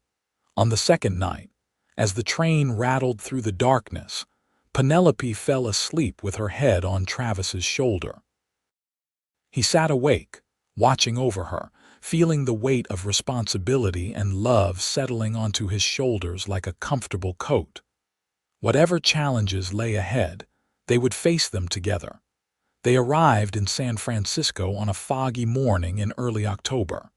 On the second night, as the train rattled through the darkness, Penelope fell asleep with her head on Travis's shoulder. He sat awake, watching over her, feeling the weight of responsibility and love settling onto his shoulders like a comfortable coat. Whatever challenges lay ahead, they would face them together. They arrived in San Francisco on a foggy morning in early October.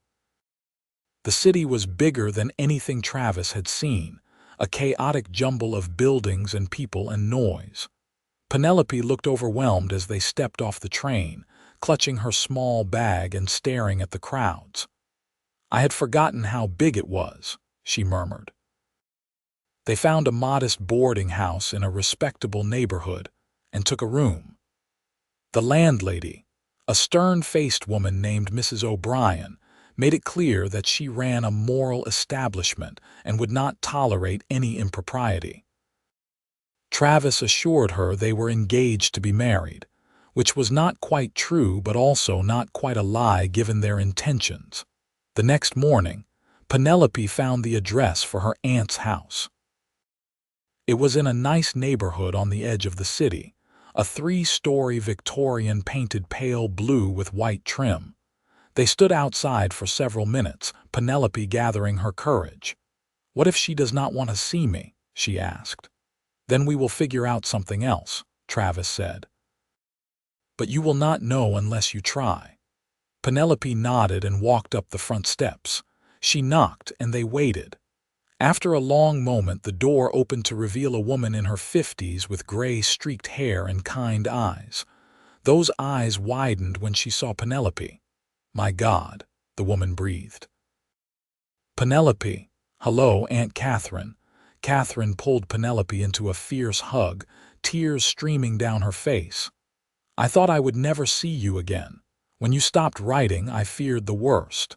The city was bigger than anything Travis had seen, a chaotic jumble of buildings and people and noise. Penelope looked overwhelmed as they stepped off the train, clutching her small bag and staring at the crowds. "I had forgotten how big it was," she murmured. They found a modest boarding house in a respectable neighborhood and took a room. The landlady, a stern-faced woman named Mrs. O'Brien, made it clear that she ran a moral establishment and would not tolerate any impropriety. Travis assured her they were engaged to be married, which was not quite true but also not quite a lie given their intentions. The next morning, Penelope found the address for her aunt's house. It was in a nice neighborhood on the edge of the city, a 3-story Victorian painted pale blue with white trim. They stood outside for several minutes, Penelope gathering her courage. "What if she does not want to see me?" she asked. Then we will figure out something else, Travis said. But you will not know unless you try. Penelope nodded and walked up the front steps. She knocked, and they waited. After a long moment, the door opened to reveal a woman in her 50s with gray streaked hair and kind eyes. Those eyes widened when she saw Penelope. "My God," the woman breathed. "Penelope." "Hello, Aunt Catherine." Catherine pulled Penelope into a fierce hug, tears streaming down her face. "I thought I would never see you again. When you stopped writing, I feared the worst."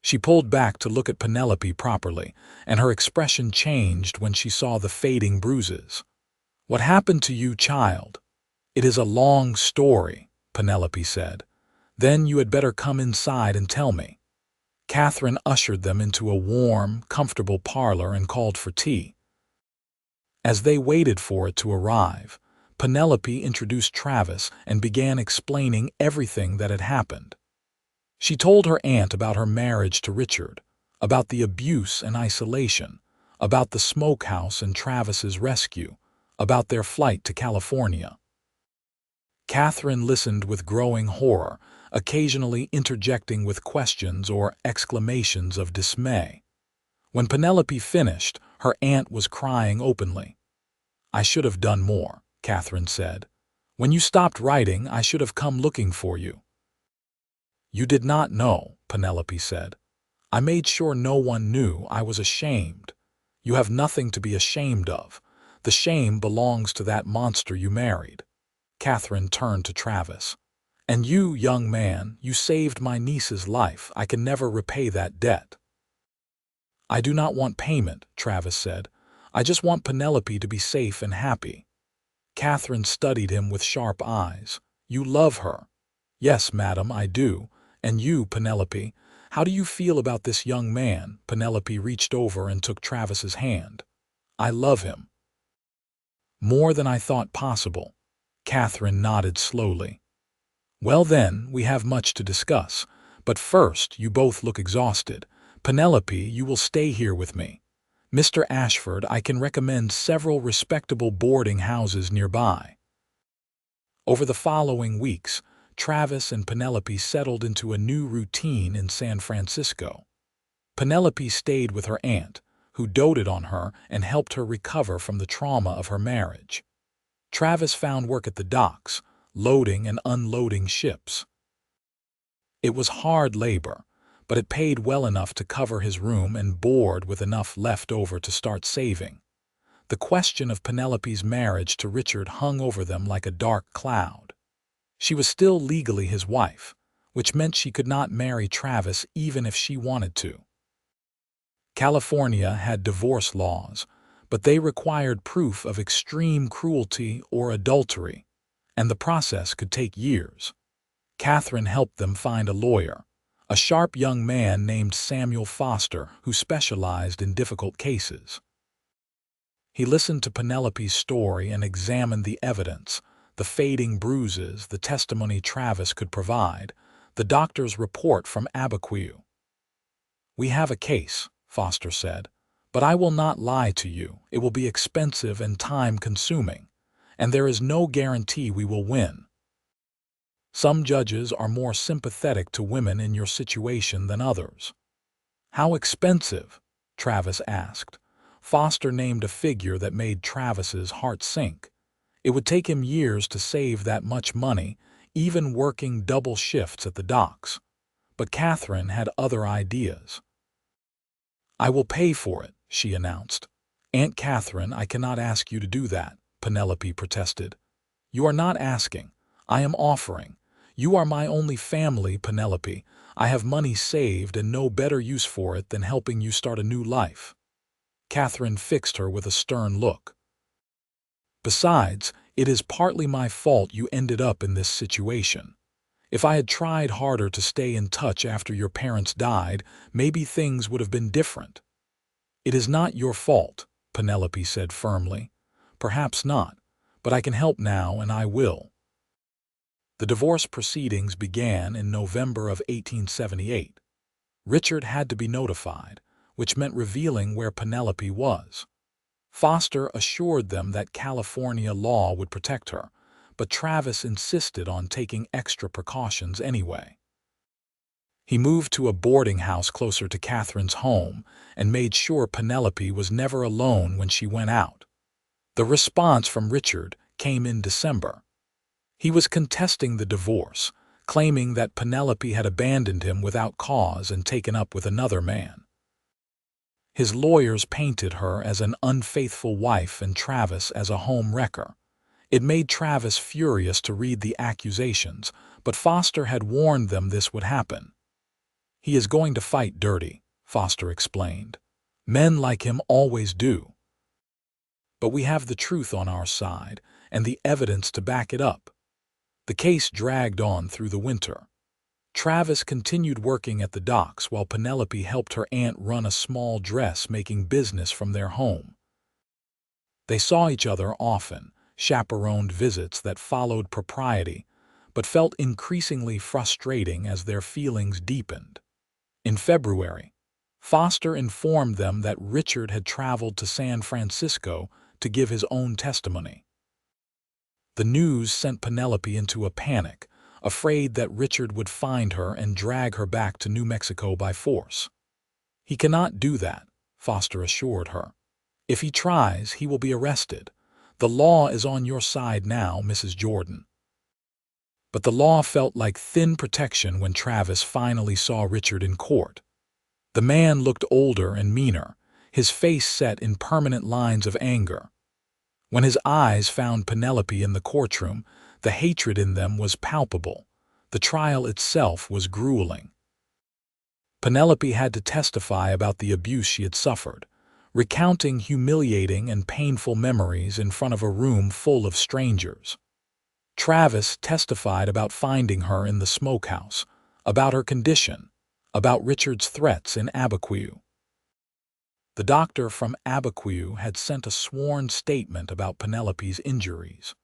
She pulled back to look at Penelope properly, and her expression changed when she saw the fading bruises. "What happened to you, child?" "It is a long story," Penelope said. "Then you had better come inside and tell me." Catherine ushered them into a warm, comfortable parlor and called for tea. As they waited for it to arrive, Penelope introduced Travis and began explaining everything that had happened. She told her aunt about her marriage to Richard, about the abuse and isolation, about the smokehouse and Travis's rescue, about their flight to California. Catherine listened with growing horror, occasionally interjecting with questions or exclamations of dismay. When Penelope finished, her aunt was crying openly. "I should have done more," Catherine said. "When you stopped writing, I should have come looking for you." "You did not know," Penelope said. "I made sure no one knew. I was ashamed." "You have nothing to be ashamed of. The shame belongs to that monster you married." Catherine turned to Travis. "And you, young man, you saved my niece's life. I can never repay that debt." "I do not want payment," Travis said. "I just want Penelope to be safe and happy." Catherine studied him with sharp eyes. "You love her." "Yes, madam, I do. And you, Penelope, how do you feel about this young man?" Penelope reached over and took Travis's hand. "I love him." "More than I thought possible." Catherine nodded slowly. "Well then, we have much to discuss. But first, you both look exhausted. Penelope, you will stay here with me. Mr. Ashford, I can recommend several respectable boarding houses nearby." Over the following weeks, Travis and Penelope settled into a new routine in San Francisco. Penelope stayed with her aunt, who doted on her and helped her recover from the trauma of her marriage. Travis found work at the docks, loading and unloading ships. It was hard labor, but it paid well enough to cover his room and board with enough left over to start saving. The question of Penelope's marriage to Richard hung over them like a dark cloud. She was still legally his wife, which meant she could not marry Travis even if she wanted to. California had divorce laws, but they required proof of extreme cruelty or adultery, and the process could take years. Catherine helped them find a lawyer, a sharp young man named Samuel Foster who specialized in difficult cases. He listened to Penelope's story and examined the evidence, the fading bruises, the testimony Travis could provide, the doctor's report from Abiquiu. "We have a case," Foster said, "but I will not lie to you. It will be expensive and time-consuming, and there is no guarantee we will win. Some judges are more sympathetic to women in your situation than others." "How expensive?" Travis asked. Foster named a figure that made Travis's heart sink. It would take him years to save that much money, even working double shifts at the docks. But Catherine had other ideas. "I will pay for it," she announced. "Aunt Catherine, I cannot ask you to do that," Penelope protested. "You are not asking. I am offering. You are my only family, Penelope. I have money saved and no better use for it than helping you start a new life." Catherine fixed her with a stern look. "Besides, it is partly my fault you ended up in this situation. If I had tried harder to stay in touch after your parents died, maybe things would have been different." "It is not your fault," Penelope said firmly. "Perhaps not, but I can help now and I will." The divorce proceedings began in November of 1878. Richard had to be notified, which meant revealing where Penelope was. Foster assured them that California law would protect her, but Travis insisted on taking extra precautions anyway. He moved to a boarding house closer to Catherine's home and made sure Penelope was never alone when she went out. The response from Richard came in December. He was contesting the divorce, claiming that Penelope had abandoned him without cause and taken up with another man. His lawyers painted her as an unfaithful wife and Travis as a home wrecker. It made Travis furious to read the accusations, but Foster had warned them this would happen. "He is going to fight dirty," Foster explained. "Men like him always do. But we have the truth on our side and the evidence to back it up." The case dragged on through the winter. Travis continued working at the docks while Penelope helped her aunt run a small dress-making business from their home. They saw each other often, chaperoned visits that followed propriety, but felt increasingly frustrating as their feelings deepened. In February, Foster informed them that Richard had traveled to San Francisco to give his own testimony. The news sent Penelope into a panic, afraid that Richard would find her and drag her back to New Mexico by force. "He cannot do that," Foster assured her. "If he tries, he will be arrested. The law is on your side now, Mrs. Jordan." But the law felt like thin protection when Travis finally saw Richard in court. The man looked older and meaner, his face set in permanent lines of anger. When his eyes found Penelope in the courtroom, the hatred in them was palpable. The trial itself was grueling. Penelope had to testify about the abuse she had suffered, recounting humiliating and painful memories in front of a room full of strangers. Travis testified about finding her in the smokehouse, about her condition, about Richard's threats in Abiquiu. The doctor from Abiquiu had sent a sworn statement about Penelope's injuries.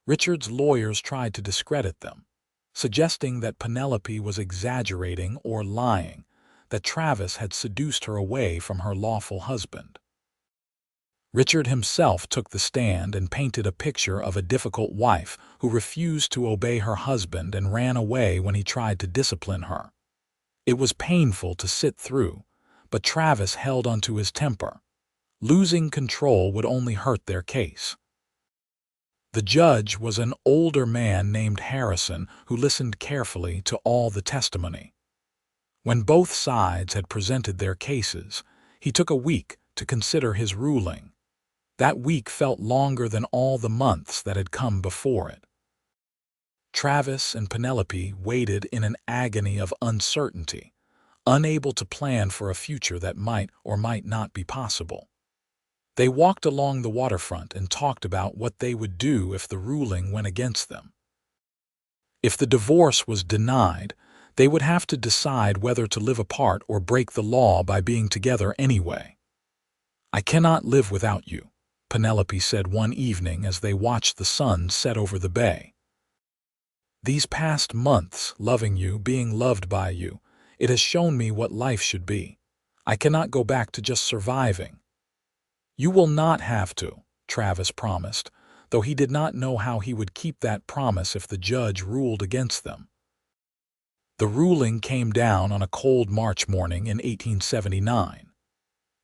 Richard's lawyers tried to discredit them, suggesting that Penelope was exaggerating or lying, that Travis had seduced her away from her lawful husband. Richard himself took the stand and painted a picture of a difficult wife who refused to obey her husband and ran away when he tried to discipline her. It was painful to sit through, but Travis held onto his temper. Losing control would only hurt their case. The judge was an older man named Harrison who listened carefully to all the testimony. When both sides had presented their cases, he took a week to consider his ruling. That week felt longer than all the months that had come before it. Travis and Penelope waited in an agony of uncertainty, unable to plan for a future that might or might not be possible. They walked along the waterfront and talked about what they would do if the ruling went against them. If the divorce was denied, they would have to decide whether to live apart or break the law by being together anyway. "I cannot live without you," Penelope said one evening as they watched the sun set over the bay. "These past months, loving you, being loved by you, it has shown me what life should be. I cannot go back to just surviving." "You will not have to," Travis promised, though he did not know how he would keep that promise if the judge ruled against them. The ruling came down on a cold March morning in 1879.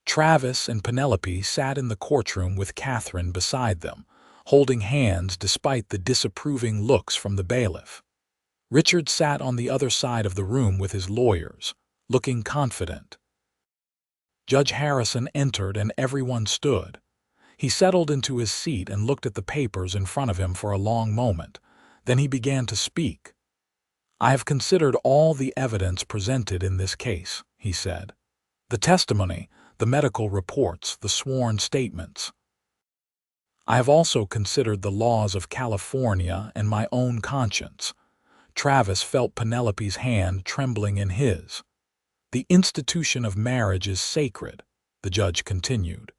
Travis and Penelope sat in the courtroom with Catherine beside them, holding hands despite the disapproving looks from the bailiff. Richard sat on the other side of the room with his lawyers, looking confident. Judge Harrison entered and everyone stood. He settled into his seat and looked at the papers in front of him for a long moment. Then he began to speak. "I have considered all the evidence presented in this case," he said. "The testimony, the medical reports, the sworn statements. I have also considered the laws of California and my own conscience." Travis felt Penelope's hand trembling in his. "The institution of marriage is sacred," the judge continued.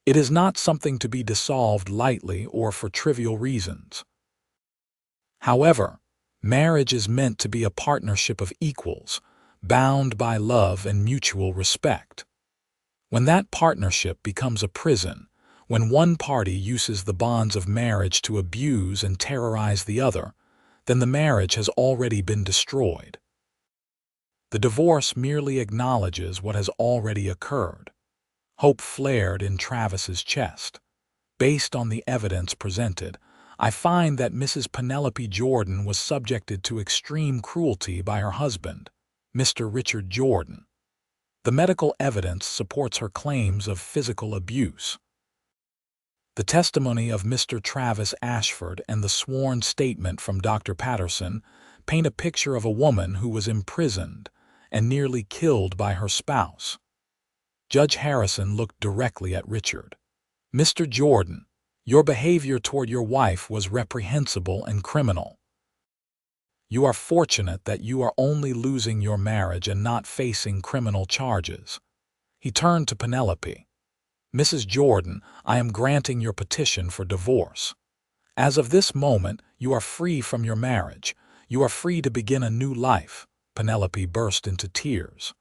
"It is not something to be dissolved lightly or for trivial reasons. However, marriage is meant to be a partnership of equals, bound by love and mutual respect. When that partnership becomes a prison, When one party uses the bonds of marriage to abuse and terrorize the other, then the marriage has already been destroyed. The divorce merely acknowledges what has already occurred. Hope flared in Travis's chest. Based on the evidence presented, I find that Mrs. Penelope Jordan was subjected to extreme cruelty by her husband, Mr. Richard Jordan. The medical evidence supports her claims of physical abuse. The testimony of Mr. Travis Ashford and the sworn statement from Dr. Patterson paint a picture of a woman who was imprisoned and nearly killed by her spouse. Judge Harrison looked directly at Richard. "Mr. Jordan, your behavior toward your wife was reprehensible and criminal. You are fortunate that you are only losing your marriage and not facing criminal charges." He turned to Penelope. "Mrs. Jordan, I am granting your petition for divorce. As of this moment, you are free from your marriage. You are free to begin a new life." Penelope burst into tears.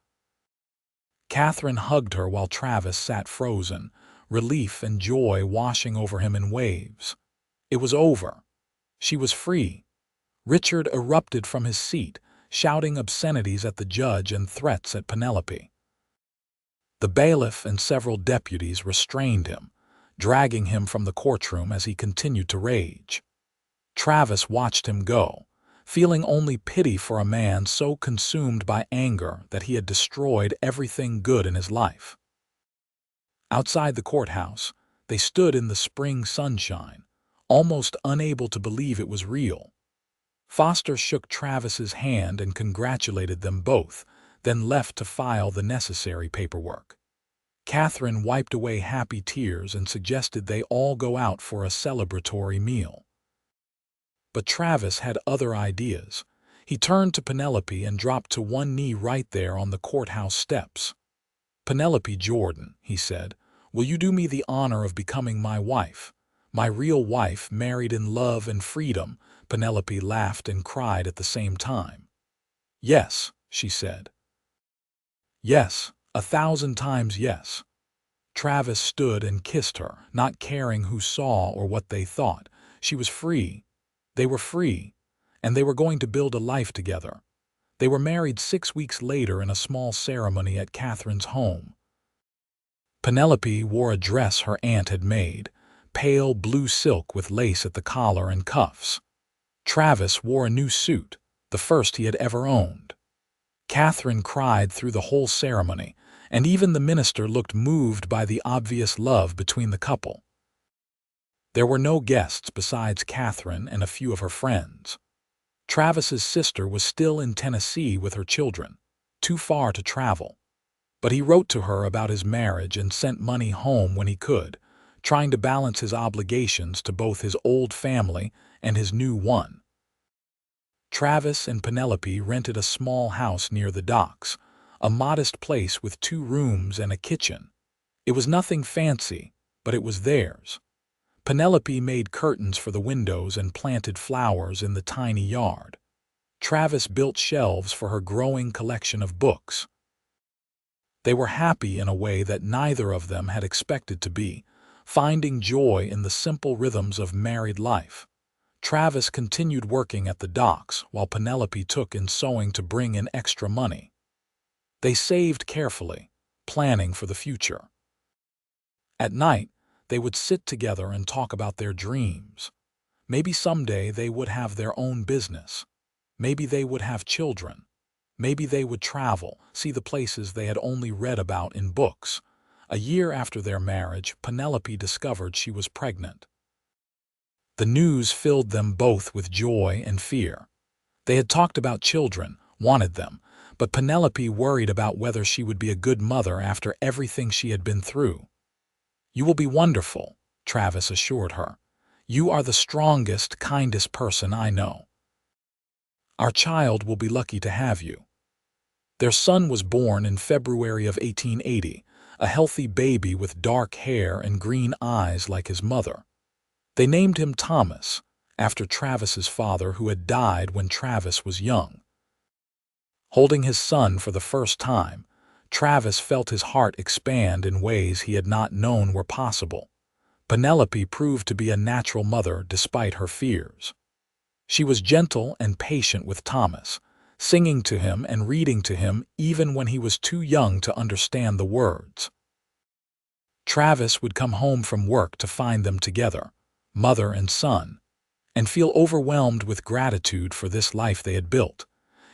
Catherine hugged her while Travis sat frozen, relief and joy washing over him in waves. It was over. She was free. Richard erupted from his seat, shouting obscenities at the judge and threats at Penelope. The bailiff and several deputies restrained him, dragging him from the courtroom as he continued to rage. Travis watched him go, feeling only pity for a man so consumed by anger that he had destroyed everything good in his life. Outside the courthouse, they stood in the spring sunshine, almost unable to believe it was real. Foster shook Travis's hand and congratulated them both, then left to file the necessary paperwork. Catherine wiped away happy tears and suggested they all go out for a celebratory meal. But Travis had other ideas. He turned to Penelope and dropped to one knee right there on the courthouse steps. "Penelope Jordan," he said, "will you do me the honor of becoming my wife? My real wife, married in love and freedom." Penelope laughed and cried at the same time. "Yes," she said. "Yes, 1,000 times yes." Travis stood and kissed her, not caring who saw or what they thought. She was free. They were free, and they were going to build a life together. They were married 6 weeks later in a small ceremony at Catherine's home. Penelope wore a dress her aunt had made, pale blue silk with lace at the collar and cuffs. Travis wore a new suit, the first he had ever owned. Catherine cried through the whole ceremony, and even the minister looked moved by the obvious love between the couple. There were no guests besides Catherine and a few of her friends. Travis's sister was still in Tennessee with her children, too far to travel. But he wrote to her about his marriage and sent money home when he could, trying to balance his obligations to both his old family and his new one. Travis and Penelope rented a small house near the docks, a modest place with 2 rooms and a kitchen. It was nothing fancy, but it was theirs. Penelope made curtains for the windows and planted flowers in the tiny yard. Travis built shelves for her growing collection of books. They were happy in a way that neither of them had expected to be, finding joy in the simple rhythms of married life. Travis continued working at the docks while Penelope took in sewing to bring in extra money. They saved carefully, planning for the future. At night, they would sit together and talk about their dreams. Maybe someday they would have their own business. Maybe they would have children. Maybe they would travel, see the places they had only read about in books. A year after their marriage, Penelope discovered she was pregnant. The news filled them both with joy and fear. They had talked about children, wanted them, but Penelope worried about whether she would be a good mother after everything she had been through. "You will be wonderful," Travis assured her. "You are the strongest, kindest person I know. Our child will be lucky to have you." Their son was born in February of 1880, a healthy baby with dark hair and green eyes like his mother. They named him Thomas, after Travis's father who had died when Travis was young. Holding his son for the first time, Travis felt his heart expand in ways he had not known were possible. Penelope proved to be a natural mother despite her fears. She was gentle and patient with Thomas, singing to him and reading to him even when he was too young to understand the words. Travis would come home from work to find them together, mother and son, and feel overwhelmed with gratitude for this life they had built.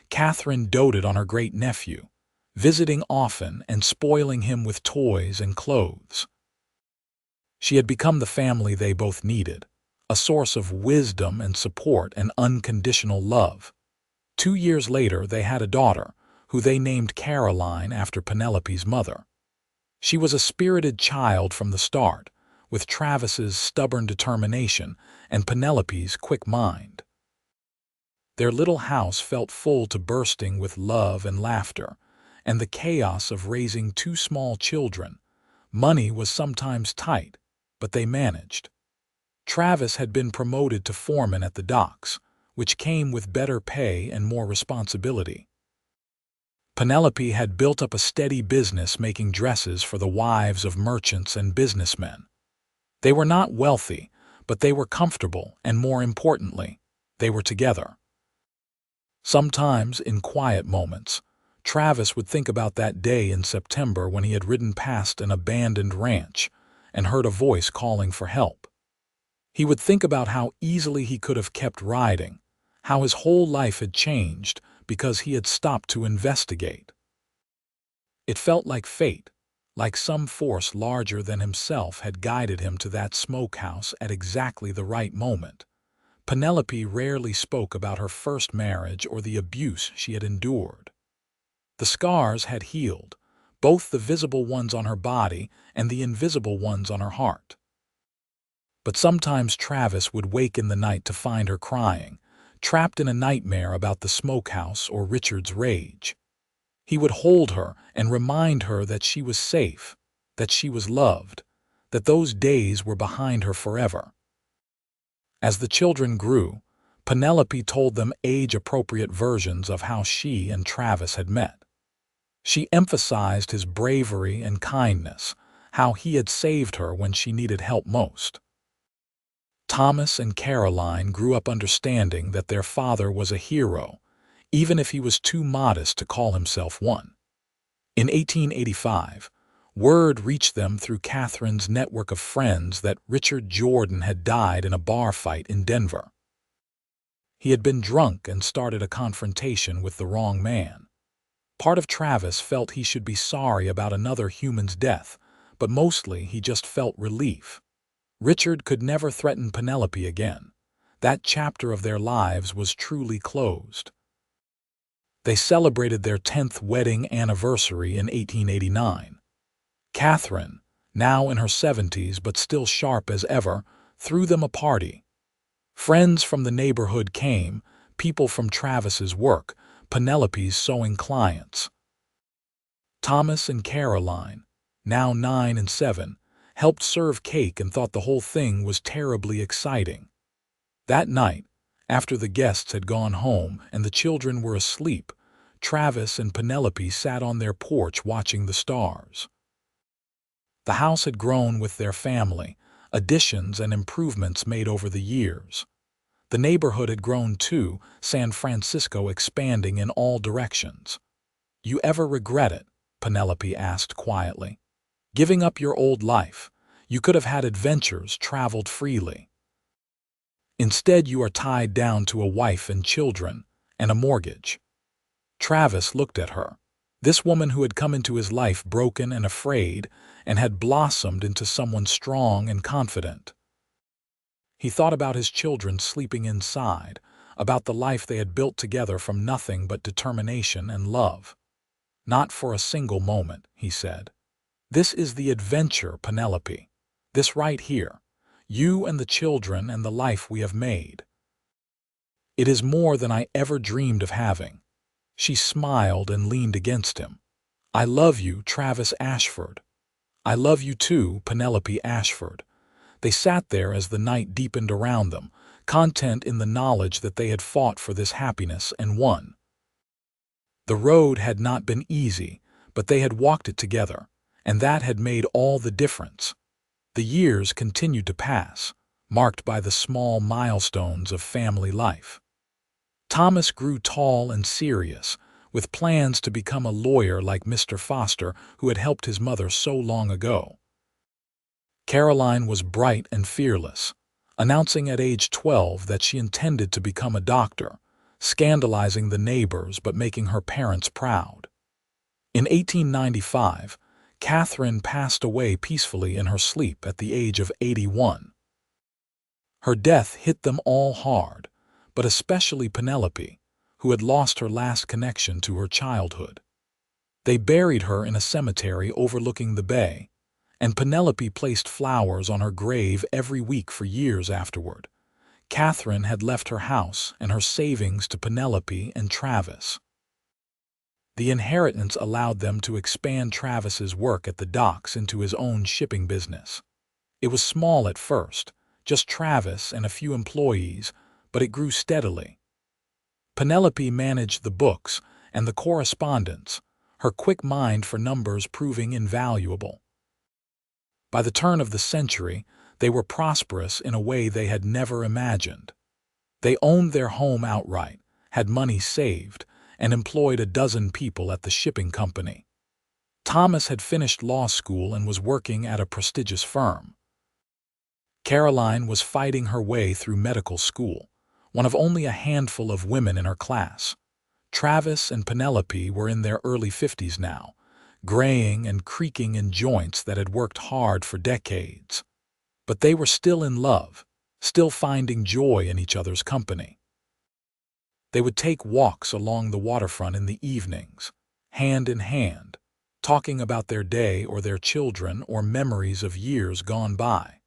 Catherine doted on her great-nephew, visiting often and spoiling him with toys and clothes. She had become the family they both needed, a source of wisdom and support and unconditional love. 2 years later, they had a daughter, who they named Caroline after Penelope's mother. She was a spirited child from the start, with Travis's stubborn determination and Penelope's quick mind. Their little house felt full to bursting with love and laughter, and the chaos of raising 2 small children. Money was sometimes tight, but they managed. Travis had been promoted to foreman at the docks, which came with better pay and more responsibility. Penelope had built up a steady business making dresses for the wives of merchants and businessmen. They were not wealthy, but they were comfortable, and more importantly, they were together. Sometimes, in quiet moments, Travis would think about that day in September when he had ridden past an abandoned ranch and heard a voice calling for help. He would think about how easily he could have kept riding, how his whole life had changed because he had stopped to investigate. It felt like fate, like some force larger than himself had guided him to that smokehouse at exactly the right moment. Penelope rarely spoke about her first marriage or the abuse she had endured. The scars had healed, both the visible ones on her body and the invisible ones on her heart. But sometimes Travis would wake in the night to find her crying, trapped in a nightmare about the smokehouse or Richard's rage. He would hold her and remind her that she was safe, that she was loved, that those days were behind her forever. As the children grew, Penelope told them age-appropriate versions of how she and Travis had met. She emphasized his bravery and kindness, how he had saved her when she needed help most. Thomas and Caroline grew up understanding that their father was a hero, even if he was too modest to call himself one. In 1885, word reached them through Catherine's network of friends that Richard Jordan had died in a bar fight in Denver. He had been drunk and started a confrontation with the wrong man. Part of Travis felt he should be sorry about another human's death, but mostly he just felt relief. Richard could never threaten Penelope again. That chapter of their lives was truly closed. They celebrated their 10th wedding anniversary in 1889. Catherine, now in her 70s but still sharp as ever, threw them a party. Friends from the neighborhood came, people from Travis's work, Penelope's sewing clients. Thomas and Caroline, now 9 and 7, helped serve cake and thought the whole thing was terribly exciting. That night, after the guests had gone home and the children were asleep, Travis and Penelope sat on their porch watching the stars. The house had grown with their family, additions and improvements made over the years. The neighborhood had grown too, San Francisco expanding in all directions. "You ever regret it?" Penelope asked quietly. "Giving up your old life? You could have had adventures, traveled freely. Instead, you are tied down to a wife and children, and a mortgage." Travis looked at her. This woman who had come into his life broken and afraid, and had blossomed into someone strong and confident. He thought about his children sleeping inside, about the life they had built together from nothing but determination and love. "Not for a single moment," he said. "This is the adventure, Penelope. This right here. You and the children and the life we have made. It is more than I ever dreamed of having." She smiled and leaned against him. "I love you, Travis Ashford." "I love you too, Penelope Ashford." They sat there as the night deepened around them, content in the knowledge that they had fought for this happiness and won. The road had not been easy, but they had walked it together, and that had made all the difference. The years continued to pass, marked by the small milestones of family life. Thomas grew tall and serious, with plans to become a lawyer like Mr. Foster, who had helped his mother so long ago. Caroline was bright and fearless, announcing at age 12 that she intended to become a doctor, scandalizing the neighbors but making her parents proud. In 1895, Catherine passed away peacefully in her sleep at the age of 81. Her death hit them all hard, but especially Penelope, who had lost her last connection to her childhood. They buried her in a cemetery overlooking the bay, and Penelope placed flowers on her grave every week for years afterward. Catherine had left her house and her savings to Penelope and Travis. The inheritance allowed them to expand Travis's work at the docks into his own shipping business. It was small at first, just Travis and a few employees, but it grew steadily. Penelope managed the books and the correspondence, her quick mind for numbers proving invaluable. By the turn of the century, they were prosperous in a way they had never imagined. They owned their home outright, had money saved, and employed a dozen people at the shipping company. Thomas had finished law school and was working at a prestigious firm. Caroline was fighting her way through medical school, one of only a handful of women in her class. Travis and Penelope were in their early 50s now, graying and creaking in joints that had worked hard for decades. But they were still in love, still finding joy in each other's company. They would take walks along the waterfront in the evenings, hand in hand, talking about their day or their children or memories of years gone by.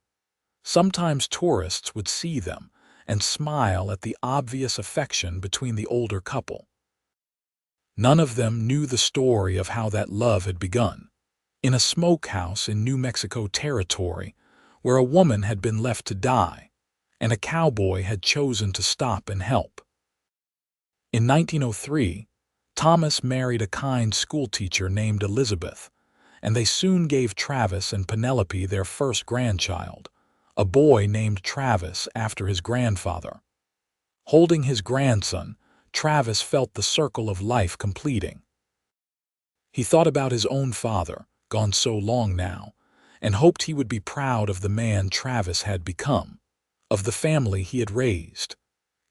Sometimes tourists would see them and smile at the obvious affection between the older couple. None of them knew the story of how that love had begun. In a smokehouse in New Mexico territory, where a woman had been left to die, and a cowboy had chosen to stop and help. In 1903, Thomas married a kind schoolteacher named Elizabeth, and they soon gave Travis and Penelope their first grandchild, a boy named Travis after his grandfather. Holding his grandson, Travis felt the circle of life completing. He thought about his own father, gone so long now, and hoped he would be proud of the man Travis had become, of the family he had raised.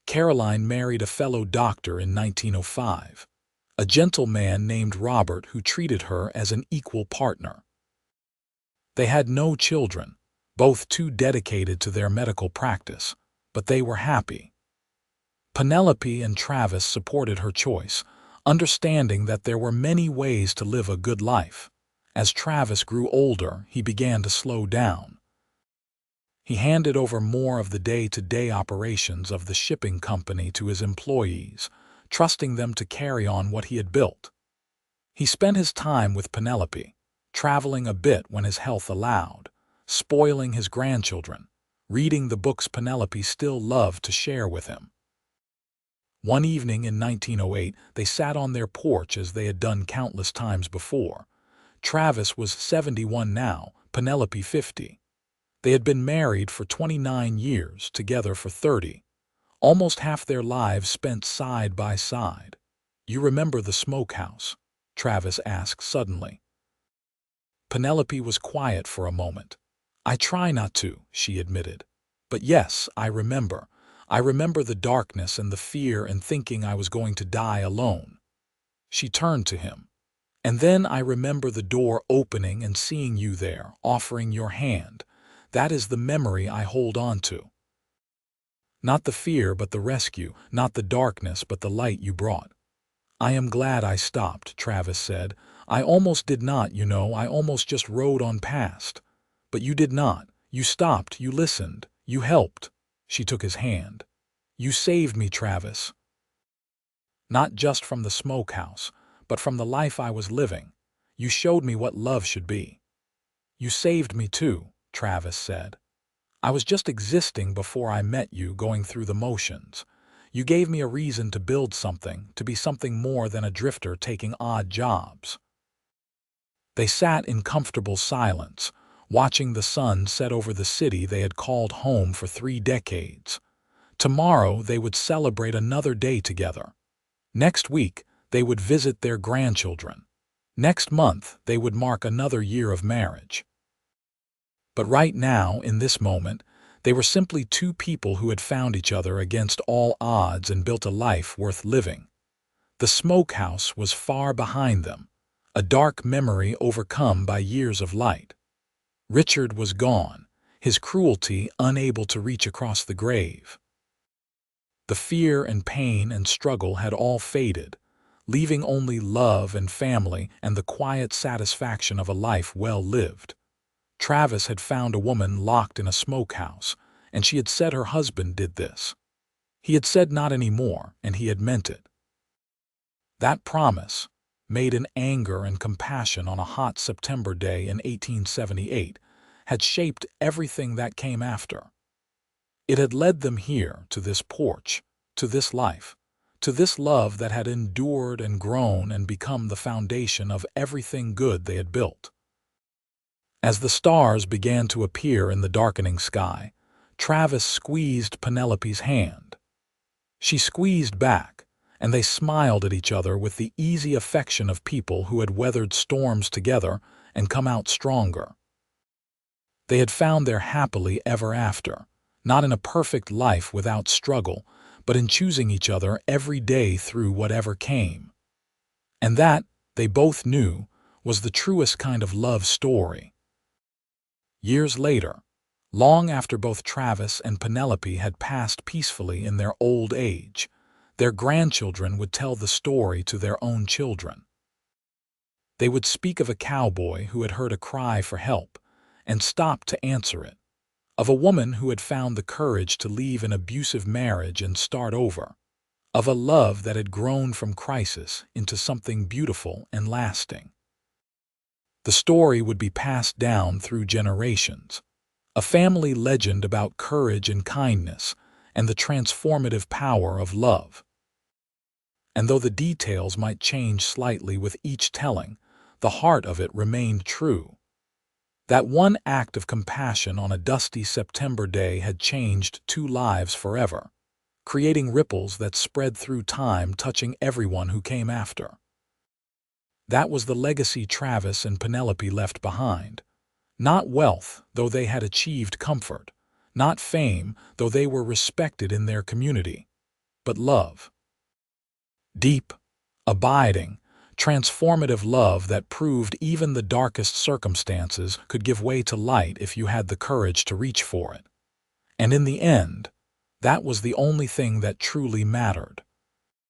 Caroline married a fellow doctor in 1905, a gentleman named Robert who treated her as an equal partner. They had no children, both too dedicated to their medical practice, but they were happy. Penelope and Travis supported her choice, understanding that there were many ways to live a good life. As Travis grew older, he began to slow down. He handed over more of the day-to-day operations of the shipping company to his employees, trusting them to carry on what he had built. He spent his time with Penelope, traveling a bit when his health allowed, spoiling his grandchildren, reading the books Penelope still loved to share with him. One evening in 1908, they sat on their porch as they had done countless times before. Travis was 71 now, Penelope 50. They had been married for 29 years, together for 30. Almost half their lives spent side by side. "You remember the smokehouse?" Travis asked suddenly. Penelope was quiet for a moment. "I try not to," she admitted. "But yes, I remember. I remember the darkness and the fear and thinking I was going to die alone." She turned to him. "And then I remember the door opening and seeing you there, offering your hand. That is the memory I hold on to. Not the fear but the rescue, not the darkness but the light you brought." "I am glad I stopped," Travis said. "I almost did not, you know, I almost just rode on past. But you did not. You stopped, you listened, you helped." She took his hand. "You saved me, Travis. Not just from the smokehouse, but from the life I was living. You showed me what love should be." "You saved me too," Travis said. "I was just existing before I met you, going through the motions. You gave me a reason to build something, to be something more than a drifter taking odd jobs." They sat in comfortable silence, watching the sun set over the city they had called home for 3 decades. Tomorrow they would celebrate another day together. Next week they would visit their grandchildren. Next month they would mark another year of marriage. But right now, in this moment, they were simply two people who had found each other against all odds and built a life worth living. The smokehouse was far behind them, a dark memory overcome by years of light. Richard was gone, his cruelty unable to reach across the grave. The fear and pain and struggle had all faded, leaving only love and family and the quiet satisfaction of a life well lived. Travis had found a woman locked in a smokehouse, and she had said her husband did this. He had said not anymore, and he had meant it. That promise, made in anger and compassion on a hot September day in 1878, had shaped everything that came after. It had led them here, to this porch, to this life, to this love that had endured and grown and become the foundation of everything good they had built. As the stars began to appear in the darkening sky, Travis squeezed Penelope's hand. She squeezed back, and they smiled at each other with the easy affection of people who had weathered storms together and come out stronger. They had found their happily ever after, not in a perfect life without struggle, but in choosing each other every day through whatever came. And that, they both knew, was the truest kind of love story. Years later, long after both Travis and Penelope had passed peacefully in their old age, their grandchildren would tell the story to their own children. They would speak of a cowboy who had heard a cry for help and stopped to answer it, of a woman who had found the courage to leave an abusive marriage and start over, of a love that had grown from crisis into something beautiful and lasting. The story would be passed down through generations, a family legend about courage and kindness and the transformative power of love. And though the details might change slightly with each telling, the heart of it remained true. That one act of compassion on a dusty September day had changed two lives forever, creating ripples that spread through time, touching everyone who came after. That was the legacy Travis and Penelope left behind. Not wealth, though they had achieved comfort. Not fame, though they were respected in their community. But love. Deep, abiding, transformative love that proved even the darkest circumstances could give way to light if you had the courage to reach for it. And in the end, that was the only thing that truly mattered.